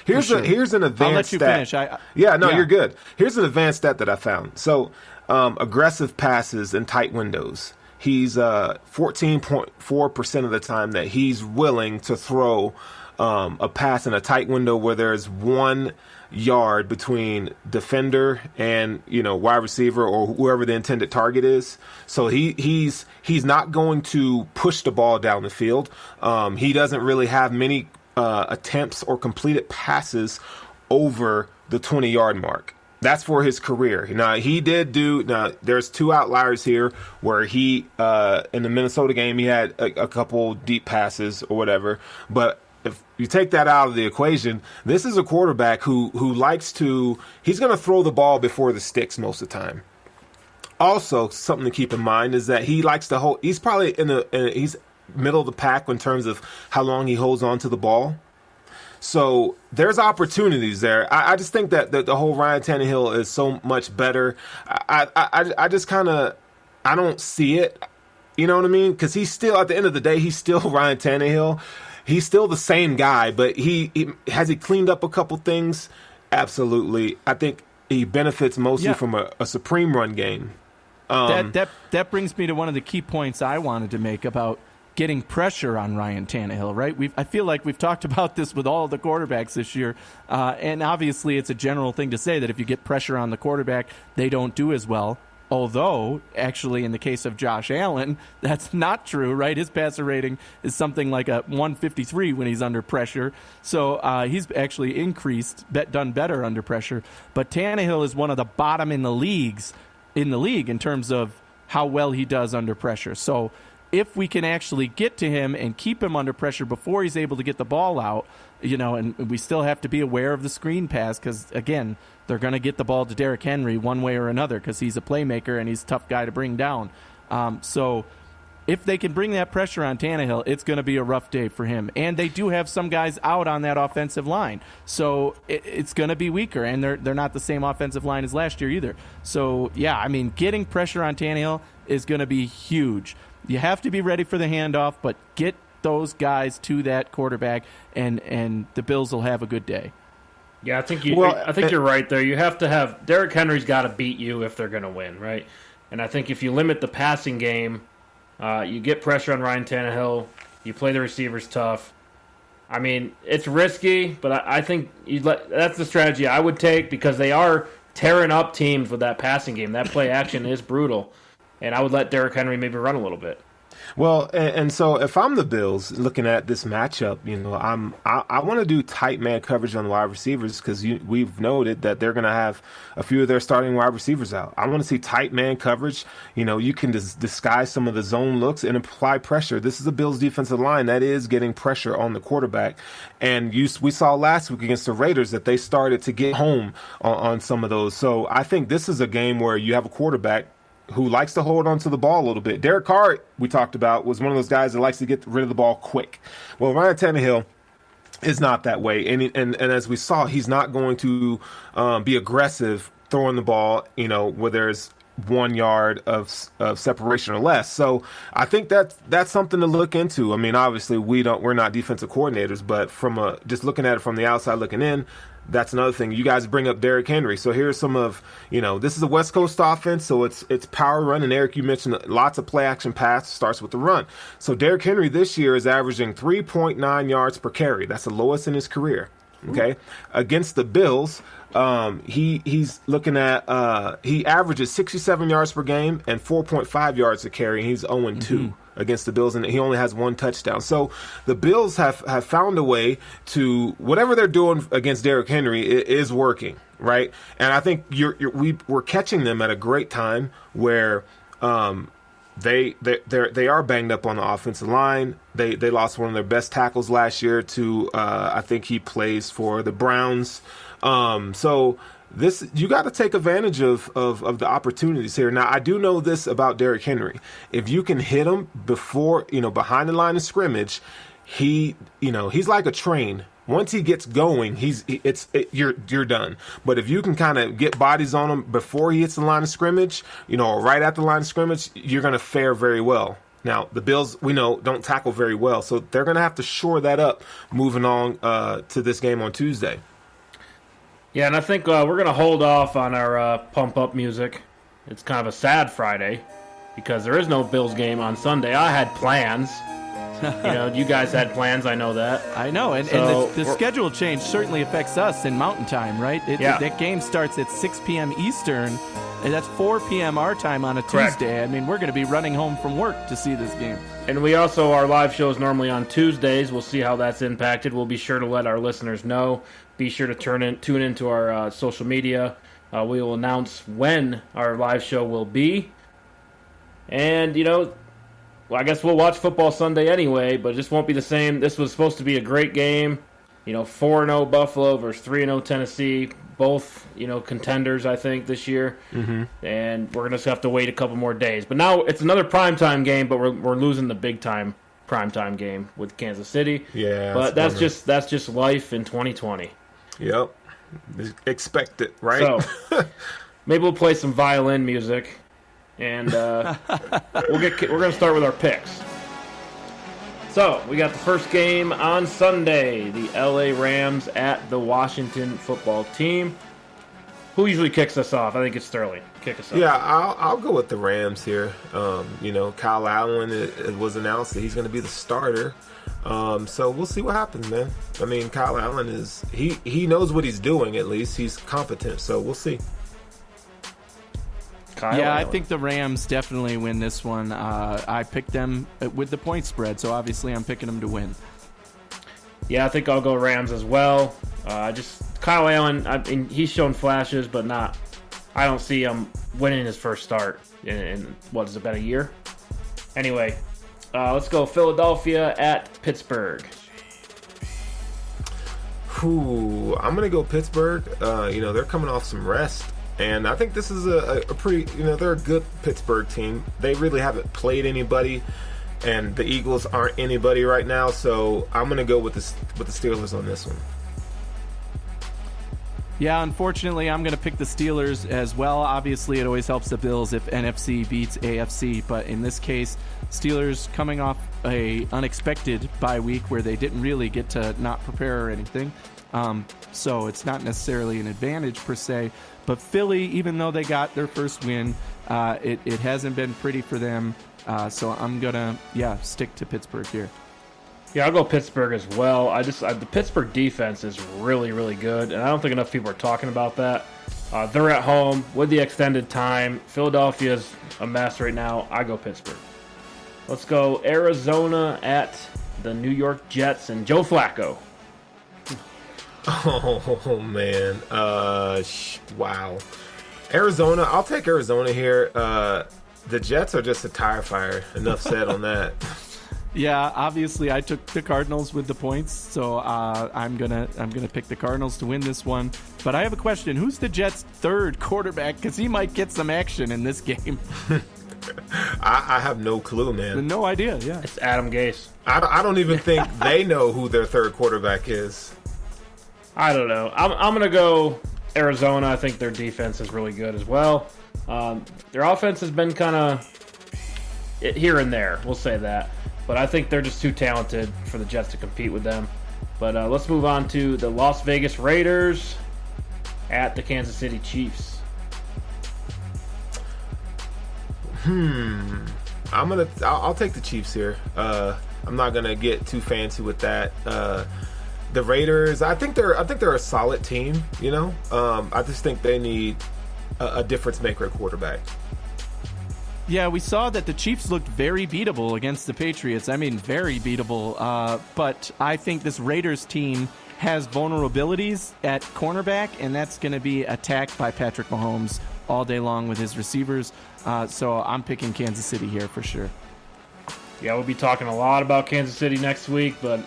Speaker 2: Here's an advanced
Speaker 3: I'll let you
Speaker 2: stat.
Speaker 3: finish.
Speaker 2: You're good. Here's an advanced stat that I found. So aggressive passes in tight windows. He's 14.4% of the time that he's willing to throw a pass in a tight window where there's 1 yard between defender and wide receiver or whoever the intended target is. So he's not going to push the ball down the field. He doesn't really have many attempts or completed passes over the 20-yard mark. That's for his career. Now there's 2 outliers here where he in the Minnesota game he had a couple deep passes or whatever, but if you take that out of the equation, this is a quarterback who likes to – he's going to throw the ball before the sticks most of the time. Also, something to keep in mind is that he likes to hold – he's probably he's middle of the pack in terms of how long he holds on to the ball. So there's opportunities there. I just think that the whole Ryan Tannehill is so much better. I just kind of – I don't see it. You know what I mean? Because he's still – at the end of the day, he's still Ryan Tannehill. He's still the same guy, but he has he cleaned up a couple things? Absolutely. I think he benefits mostly from a supreme run game.
Speaker 3: That brings me to one of the key points I wanted to make about getting pressure on Ryan Tannehill, right? I feel like we've talked about this with all the quarterbacks this year, and obviously it's a general thing to say that if you get pressure on the quarterback, they don't do as well. Although, actually, in the case of Josh Allen, that's not true, right? His passer rating is something like a 153 when he's under pressure. So he's actually done better under pressure. But Tannehill is one of the bottom in the league in terms of how well he does under pressure. So if we can actually get to him and keep him under pressure before he's able to get the ball out, and we still have to be aware of the screen pass because, again, they're going to get the ball to Derrick Henry one way or another because he's a playmaker and he's a tough guy to bring down. So if they can bring that pressure on Tannehill, it's going to be a rough day for him. And they do have some guys out on that offensive line. So it's going to be weaker, and they're not the same offensive line as last year either. So, yeah, I mean, getting pressure on Tannehill is going to be huge. You have to be ready for the handoff, but get those guys to that quarterback, and the Bills will have a good day.
Speaker 1: Yeah, I think you're right there. You have to have Derrick Henry's got to beat you if they're going to win, right? And I think if you limit the passing game, you get pressure on Ryan Tannehill, you play the receivers tough. I mean, it's risky, but I think that's the strategy I would take because they are tearing up teams with that passing game. That play action is brutal, and I would let Derrick Henry maybe run a little bit.
Speaker 2: Well, and so if I'm the Bills looking at this matchup, I want to do tight man coverage on the wide receivers because we've noted that they're going to have a few of their starting wide receivers out. I want to see tight man coverage. You can disguise some of the zone looks and apply pressure. This is a Bills defensive line that is getting pressure on the quarterback. And we saw last week against the Raiders that they started to get home on some of those. So I think this is a game where you have a quarterback who likes to hold on to the ball a little bit. Derek Carr, we talked about, was one of those guys that likes to get rid of the ball quick. Well, Ryan Tannehill is not that way. And as we saw, he's not going to be aggressive throwing the ball, where there's 1 yard of separation or less. So I think that's something to look into. I mean, obviously we're not defensive coordinators, but from just looking at it from the outside looking in, that's another thing. You guys bring up Derrick Henry. So here's some of, this is a West Coast offense, so it's power run. And Eric, you mentioned lots of play action pass starts with the run. So Derrick Henry this year is averaging 3.9 yards per carry. That's the lowest in his career. Okay. Ooh. Against the Bills, he's looking at, he averages 67 yards per game and 4.5 yards a carry. And he's 0-2. Against the Bills, and he only has 1 touchdown. So the Bills have found a way to, whatever they're doing against Derrick Henry is working, right? And I think we're catching them at a great time where they are banged up on the offensive line. They lost one of their best tackles last year to I think he plays for the Browns. So this, you got to take advantage of the opportunities here. Now, I do know this about Derrick Henry. If you can hit him before, behind the line of scrimmage, he's like a train. Once he gets going, you're done. But if you can kind of get bodies on him before he hits the line of scrimmage, or right at the line of scrimmage, you're going to fare very well. Now, the Bills, we know, don't tackle very well, so they're going to have to shore that up moving on to this game on Tuesday.
Speaker 1: Yeah, and I think we're going to hold off on our pump-up music. It's kind of a sad Friday because there is no Bills game on Sunday. I had plans. You guys had plans, I know that.
Speaker 3: I know, and the schedule change certainly affects us in Mountain Time, right? That game starts at 6 p.m. Eastern, and that's 4 p.m. our time on a
Speaker 1: Correct.
Speaker 3: Tuesday. I mean, we're going to be running home from work to see this game.
Speaker 1: And we also, our live show is normally on Tuesdays. We'll see how that's impacted. We'll be sure to let our listeners know. Be sure to tune into our social media. We will announce when our live show will be. And, I guess we'll watch football Sunday anyway, but it just won't be the same. This was supposed to be a great game. 4-0 Buffalo versus 3-0 Tennessee. Both, contenders, I think, this year. Mm-hmm. And we're going to have to wait a couple more days. But now it's another primetime game, but we're losing the big-time primetime game with Kansas City.
Speaker 2: Yeah.
Speaker 1: But that's just life in 2020.
Speaker 2: Yep. Expect it, right?
Speaker 1: So, maybe we'll play some violin music. And we're going to start with our picks. So, we got the first game on Sunday. The LA Rams at the Washington football team. Who usually kicks us off? I think it's Sterling. Kick us off.
Speaker 2: Yeah, I'll go with the Rams here. Kyle Allen, it was announced that he's going to be the starter. So we'll see what happens, man. I mean, Kyle Allen he knows what he's doing, at least. He's competent, so we'll see.
Speaker 3: I think the Rams definitely win this one. I picked them with the point spread, so obviously I'm picking them to win.
Speaker 1: Yeah, I think I'll go Rams as well. Kyle Allen, I mean, he's shown flashes, but not. I don't see him winning his first start in what is it, about a year? Anyway, let's go Philadelphia at Pittsburgh.
Speaker 2: I'm going to go Pittsburgh. They're coming off some rest. And I think this is a pretty, they're a good Pittsburgh team. They really haven't played anybody, and the Eagles aren't anybody right now. So I'm going to go with the Steelers on this one.
Speaker 3: Yeah, unfortunately, I'm going to pick the Steelers as well. Obviously, it always helps the Bills if NFC beats AFC, but in this case, Steelers coming off a unexpected bye week where they didn't really get to not prepare or anything. So it's not necessarily an advantage per se. But Philly, even though they got their first win, it hasn't been pretty for them. So I'm going to, stick to Pittsburgh here.
Speaker 1: Yeah, I'll go Pittsburgh as well. The Pittsburgh defense is really, really good, and I don't think enough people are talking about that. They're at home with the extended time. Philadelphia's a mess right now. I go Pittsburgh. Let's go Arizona at the New York Jets and Joe Flacco.
Speaker 2: Oh, man. Wow. Arizona, I'll take Arizona here. The Jets are just a tire fire. Enough said on that.
Speaker 3: Yeah, obviously I took the Cardinals with the points, so I'm gonna pick the Cardinals to win this one. But I have a question: who's the Jets' third quarterback? Because he might get some action in this game.
Speaker 2: I have no clue, man.
Speaker 3: No idea. Yeah,
Speaker 1: it's Adam Gase.
Speaker 2: I don't even think they know who their third quarterback is.
Speaker 1: I don't know. I'm gonna go Arizona. I think their defense is really good as well. Their offense has been kind of here and there. We'll say that. But I think they're just too talented for the Jets to compete with them. But let's move on to the Las Vegas Raiders at the Kansas City Chiefs.
Speaker 2: I'll take the Chiefs here. I'm not gonna get too fancy with that. The Raiders, I think they're a solid team. I just think they need a difference maker at quarterback.
Speaker 3: Yeah, we saw that the Chiefs looked very beatable against the Patriots. I mean, very beatable. But I think this Raiders team has vulnerabilities at cornerback, and that's going to be attacked by Patrick Mahomes all day long with his receivers. So I'm picking Kansas City here for sure.
Speaker 1: Yeah, we'll be talking a lot about Kansas City next week, but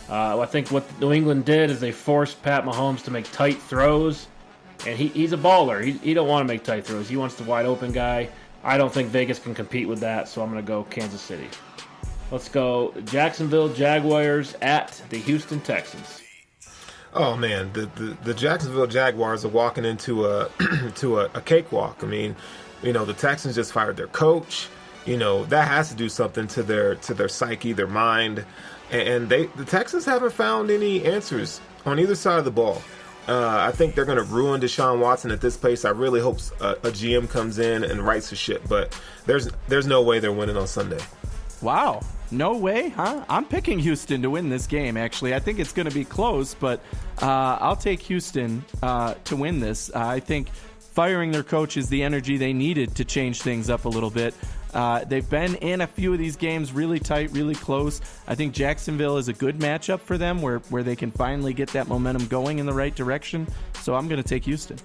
Speaker 1: I think what New England did is they forced Pat Mahomes to make tight throws, and he's a baller. He don't want to make tight throws. He wants the wide open guy. I don't think Vegas can compete with that, so I'm going to go Kansas City. Let's go Jacksonville Jaguars at the Houston Texans.
Speaker 2: Oh man, the Jacksonville Jaguars are walking into a a cakewalk. I mean, the Texans just fired their coach. That has to do something to their psyche, their mind, and the Texans haven't found any answers on either side of the ball. I think they're going to ruin Deshaun Watson at this pace. I really hope a GM comes in and rights the ship, but there's no way they're winning on Sunday.
Speaker 3: Wow. No way, huh? I'm picking Houston to win this game, actually. I think it's going to be close, but I'll take Houston to win this. I think firing their coach is the energy they needed to change things up a little bit. They've been in a few of these games really tight, really close. I think Jacksonville is a good matchup for them where they can finally get that momentum going in the right direction. So I'm going to take Houston.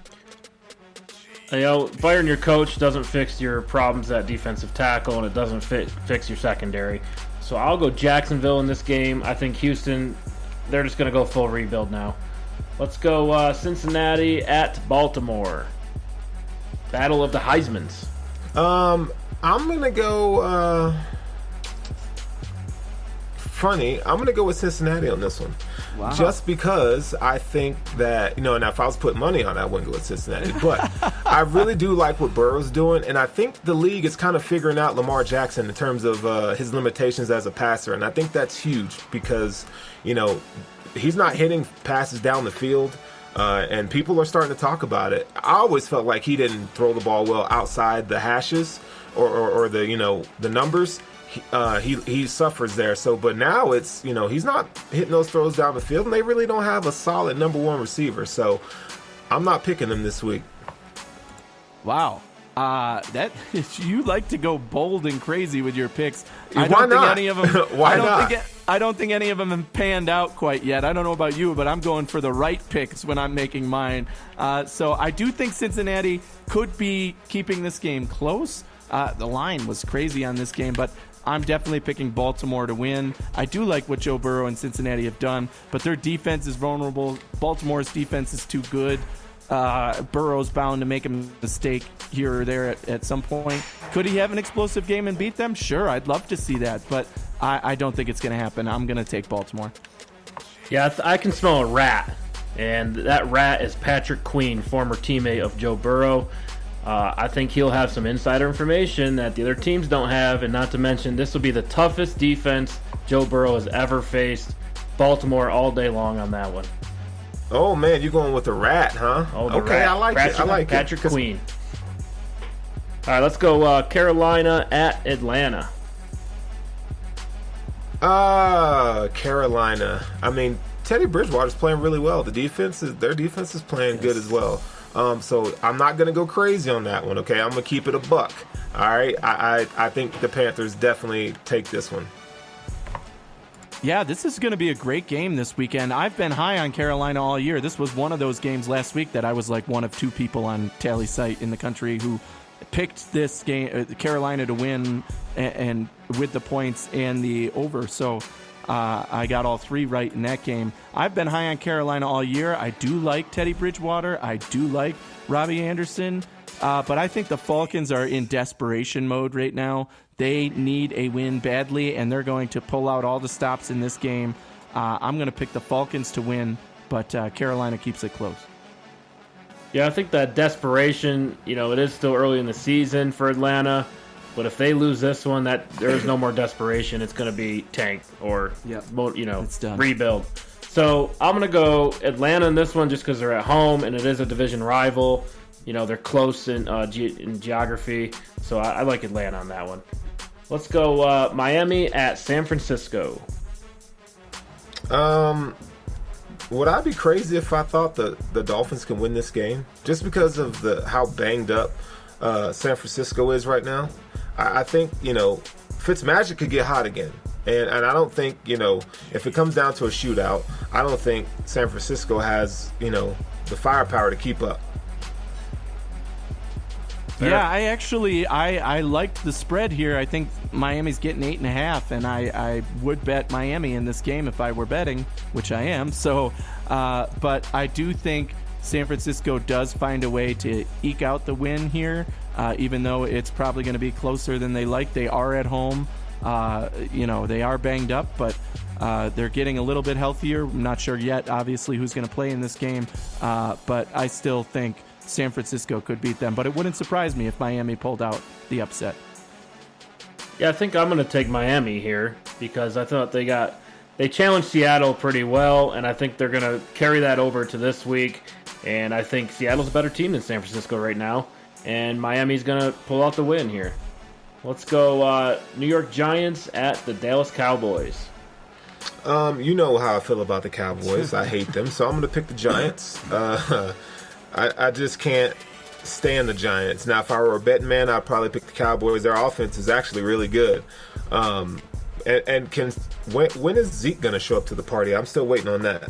Speaker 1: Firing your coach doesn't fix your problems at defensive tackle, and it doesn't fix your secondary. So I'll go Jacksonville in this game. I think Houston, they're just going to go full rebuild now. Let's go Cincinnati at Baltimore. Battle of the Heismans.
Speaker 2: I'm going to go funny. I'm going to go with Cincinnati on this one.
Speaker 3: Wow.
Speaker 2: Just because I think that, now if I was putting money on it, I wouldn't go with Cincinnati. But I really do like what Burrow's doing. And I think the league is kind of figuring out Lamar Jackson in terms of his limitations as a passer. And I think that's huge because, he's not hitting passes down the field. And people are starting to talk about it. I always felt like he didn't throw the ball well outside the hashes or the, the numbers. He suffers there. So, but now it's, he's not hitting those throws down the field, and they really don't have a solid number one receiver. So, I'm not picking them this week.
Speaker 3: Wow. That you like to go bold and crazy with your picks.
Speaker 2: Why not?
Speaker 3: I don't think any of them have panned out quite yet. I don't know about you, but I'm going for the right picks when I'm making mine. So I do think Cincinnati could be keeping this game close. The line was crazy on this game, but I'm definitely picking Baltimore to win. I do like what Joe Burrow and Cincinnati have done, but their defense is vulnerable. Baltimore's defense is too good. Burrow's bound to make a mistake here or there at some point. Could he have an explosive game and beat them? Sure, I'd love to see that, but I don't think it's going to happen. I'm going to take Baltimore.
Speaker 1: Yeah, I can smell a rat, and that rat is Patrick Queen, former teammate of Joe Burrow. I think he'll have some insider information that the other teams don't have, and not to mention this will be the toughest defense Joe Burrow has ever faced. Baltimore all day long on that one.
Speaker 2: Oh, man, you're going with the rat, huh?
Speaker 1: Oh, the
Speaker 2: okay,
Speaker 1: rat.
Speaker 2: I like it. I like
Speaker 1: Patrick
Speaker 2: it.
Speaker 1: Queen. All right, let's go Carolina at Atlanta.
Speaker 2: Carolina. I mean, Teddy Bridgewater's playing really well. Their defense is playing good as well. So I'm not going to go crazy on that one, okay? I'm going to keep it a buck, all right? I think the Panthers definitely take this one.
Speaker 3: Yeah, this is going to be a great game this weekend. I've been high on Carolina all year. This was one of those games last week that I was like one of two people on Tally site in the country who picked this game, Carolina to win, and with the points and the over. So I got all three right in that game. I've been high on Carolina all year. I do like Teddy Bridgewater. I do like Robbie Anderson. But I think the Falcons are in desperation mode right now. They need a win badly, and they're going to pull out all the stops in this game. I'm going to pick the Falcons to win, but Carolina keeps it close.
Speaker 1: Yeah, I think that desperation, it is still early in the season for Atlanta, but if they lose this one, there's no more desperation. It's going to be tank or,
Speaker 3: it's done.
Speaker 1: Rebuild. So I'm going to go Atlanta in this one just because they're at home, and it is a division rival. They're close in geography, so I like Atlanta on that one. Let's go Miami at San Francisco.
Speaker 2: Would I be crazy if I thought the Dolphins can win this game? Just because of how banged up San Francisco is right now? I think, Fitzmagic could get hot again. And I don't think, if it comes down to a shootout, I don't think San Francisco has, the firepower to keep up.
Speaker 3: Yeah, I liked the spread here. I think Miami's getting 8.5, and I would bet Miami in this game if I were betting, which I am. So, but I do think San Francisco does find a way to eke out the win here, even though it's probably going to be closer than they like. They are at home. They are banged up, but they're getting a little bit healthier. I'm not sure yet, obviously, who's going to play in this game, but I still think San Francisco could beat them. But it wouldn't surprise me if Miami pulled out the upset.
Speaker 1: Yeah, I think I'm going to take Miami here because I thought they challenged Seattle pretty well, and I think they're going to carry that over to this week. And I think Seattle's a better team than San Francisco right now, and Miami's going to pull out the win here. Let's go New York Giants at the Dallas Cowboys.
Speaker 2: You know how I feel about the Cowboys. I hate them, so I'm going to pick the Giants. I just can't stand the Giants. Now, if I were a betting man, I'd probably pick the Cowboys. Their offense is actually really good. When is Zeke going to show up to the party? I'm still waiting on that.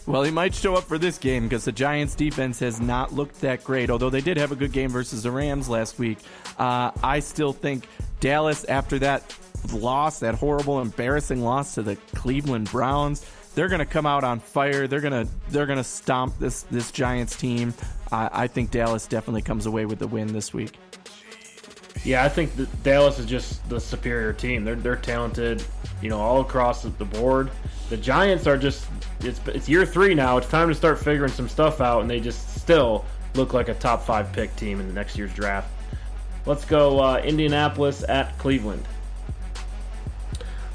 Speaker 3: Well, he might show up for this game because the Giants' defense has not looked that great, although they did have a good game versus the Rams last week. I still think Dallas, after that loss, that horrible, embarrassing loss to the Cleveland Browns, they're going to come out on fire. They're going to stomp this Giants team. I think Dallas definitely comes away with the win this week.
Speaker 1: Yeah, I think that Dallas is just the superior team. They're talented, all across the board. The Giants are just it's year 3 now. It's time to start figuring some stuff out, and they just still look like a top 5 pick team in the next year's draft. Let's go Indianapolis at Cleveland.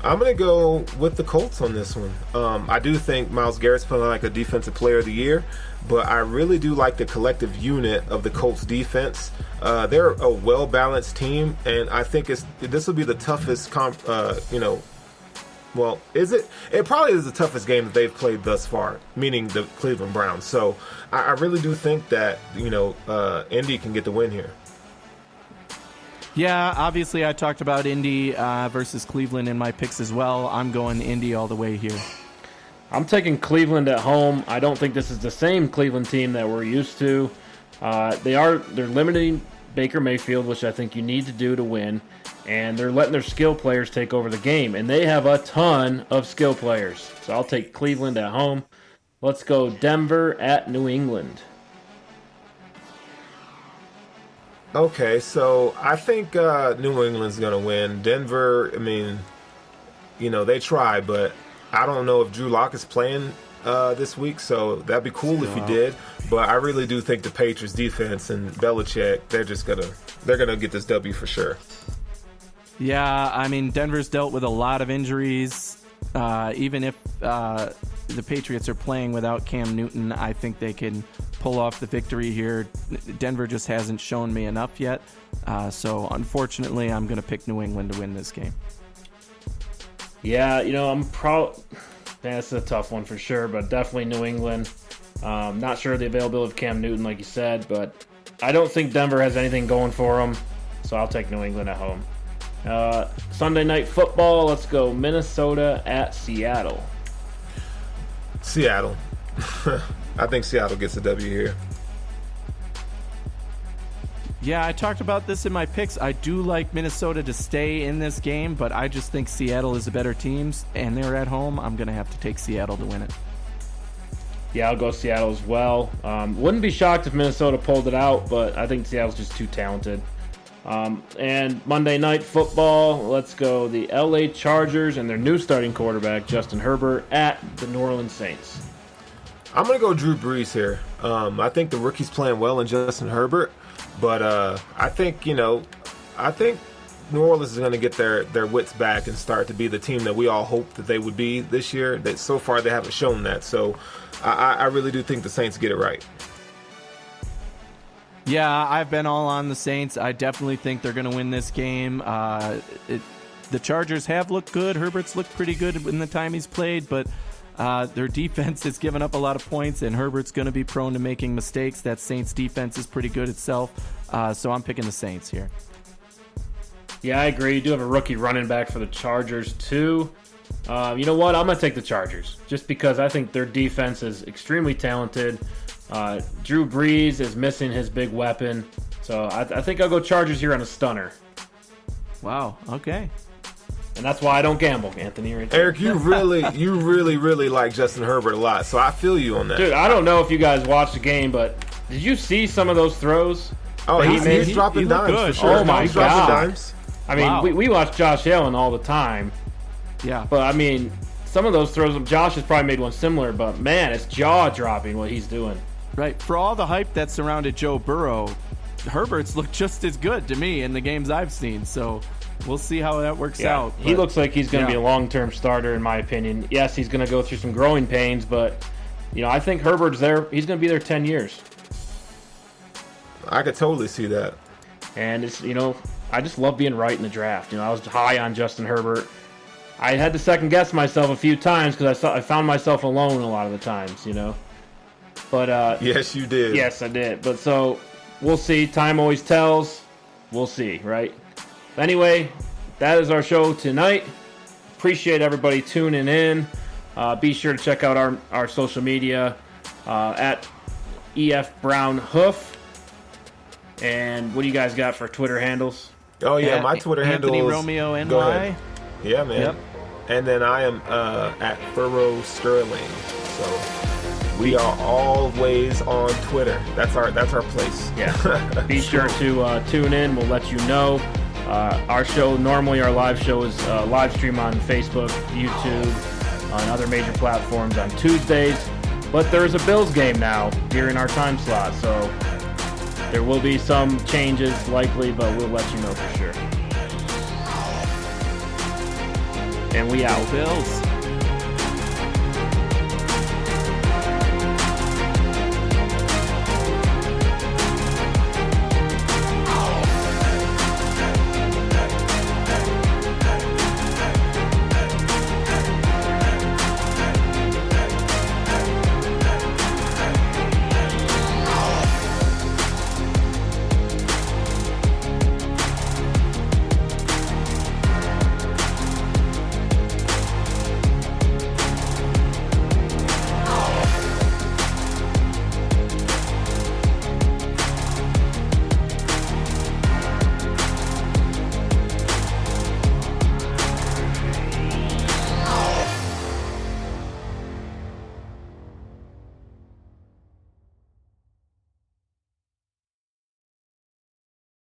Speaker 2: I'm going to go with the Colts on this one. I do think Myles Garrett's playing like a defensive player of the year, but I really do like the collective unit of the Colts defense. They're a well-balanced team, and I think this will be the toughest well, is it? It probably is the toughest game that they've played thus far, meaning the Cleveland Browns. So I really do think that, Indy can get the win here.
Speaker 3: Yeah, obviously I talked about Indy versus Cleveland in my picks as well. I'm going Indy all the way here.
Speaker 1: I'm taking Cleveland at home. I don't think this is the same Cleveland team that we're used to. They're limiting Baker Mayfield, which I think you need to do to win, and they're letting their skill players take over the game, and they have a ton of skill players. So I'll take Cleveland at home. Let's go Denver at New England.
Speaker 2: Okay, so I think New England's going to win. Denver, they try, but I don't know if Drew Lock is playing this week, so that'd be cool if he did. But I really do think the Patriots defense and Belichick, they're gonna get this W for sure.
Speaker 3: Yeah, Denver's dealt with a lot of injuries. Even if the Patriots are playing without Cam Newton, I think they can pull off the victory here. Denver just hasn't shown me enough yet. So unfortunately, I'm going to pick New England to win this game.
Speaker 1: Yeah, that's a tough one for sure, but definitely New England. Not sure of the availability of Cam Newton, like you said, but I don't think Denver has anything going for them, so I'll take New England at home. Sunday Night Football, let's go Minnesota at Seattle.
Speaker 2: Seattle. I think Seattle gets a W here.
Speaker 3: Yeah, I talked about this in my picks. I do like Minnesota to stay in this game, but I just think Seattle is a better team, and they're at home. I'm going to have to take Seattle to win it.
Speaker 1: Yeah, I'll go Seattle as well. Wouldn't be shocked if Minnesota pulled it out, but I think Seattle's just too talented. And Monday Night Football, let's go the LA Chargers and their new starting quarterback, Justin Herbert, at the New Orleans Saints.
Speaker 2: I'm going to go Drew Brees here. I think the rookie's playing well in Justin Herbert, but I think New Orleans is going to get their wits back and start to be the team that we all hoped that they would be this year. That so far they haven't shown that. So I really do think the Saints get it right.
Speaker 3: Yeah, I've been all on the Saints. I definitely think they're going to win this game. The Chargers have looked good. Herbert's looked pretty good in the time he's played, but their defense has given up a lot of points, and Herbert's going to be prone to making mistakes. That Saints defense is pretty good itself, so I'm picking the Saints here.
Speaker 1: Yeah, I agree. You do have a rookie running back for the Chargers, too. You know what? I'm going to take the Chargers, just because I think their defense is extremely talented. Drew Brees is missing his big weapon. So I think I'll go Chargers here on a stunner.
Speaker 3: Wow. Okay.
Speaker 1: And that's why I don't gamble, Anthony. Right there.
Speaker 2: Eric, you really like Justin Herbert a lot, so I feel you on that.
Speaker 1: Dude, I don't know if you guys watched the game, but did you see some of those throws?
Speaker 2: Oh, he's dropping dimes for sure.
Speaker 1: Oh my
Speaker 2: he's dropping
Speaker 1: God.
Speaker 2: dimes.
Speaker 1: I mean,
Speaker 3: Wow.
Speaker 1: we watch Josh Allen all the time,
Speaker 3: Yeah.
Speaker 1: but I mean, some of those throws, Josh has probably made one similar, but man, it's jaw-dropping what he's doing.
Speaker 3: Right. For all the hype that surrounded Joe Burrow, Herbert's looked just as good to me in the games I've seen. So we'll see how that works out.
Speaker 1: He looks like he's going to
Speaker 3: yeah.
Speaker 1: be a long-term starter, in my opinion. Yes, he's going to go through some growing pains, but I think Herbert's there. He's going to be there 10 years.
Speaker 2: I could totally see that.
Speaker 1: And it's I just love being right in the draft. I was high on Justin Herbert. I had to second guess myself a few times because I found myself alone a lot of the times. But
Speaker 2: Yes, you did.
Speaker 1: yes, I did. But so we'll see. Time always tells. We'll see, right? Anyway, that is our show tonight. Appreciate everybody tuning in. Be sure to check out our social media at EF Brown Hoof. And what do you guys got for Twitter handles?
Speaker 2: Oh yeah, my Twitter handle
Speaker 3: Anthony
Speaker 2: is
Speaker 3: Romeo NY.
Speaker 2: Go ahead. Yeah, man.
Speaker 3: Yep.
Speaker 2: And then I am at Furrow Sterling. So we are always on Twitter. That's our place.
Speaker 1: Yeah. Be sure to tune in. We'll let you know. Our show, normally our live show is live stream on Facebook, YouTube, on other major platforms on Tuesdays. But there's a Bills game now during our time slot, so there will be some changes likely, but we'll let you know for sure. And we out.
Speaker 3: Bills.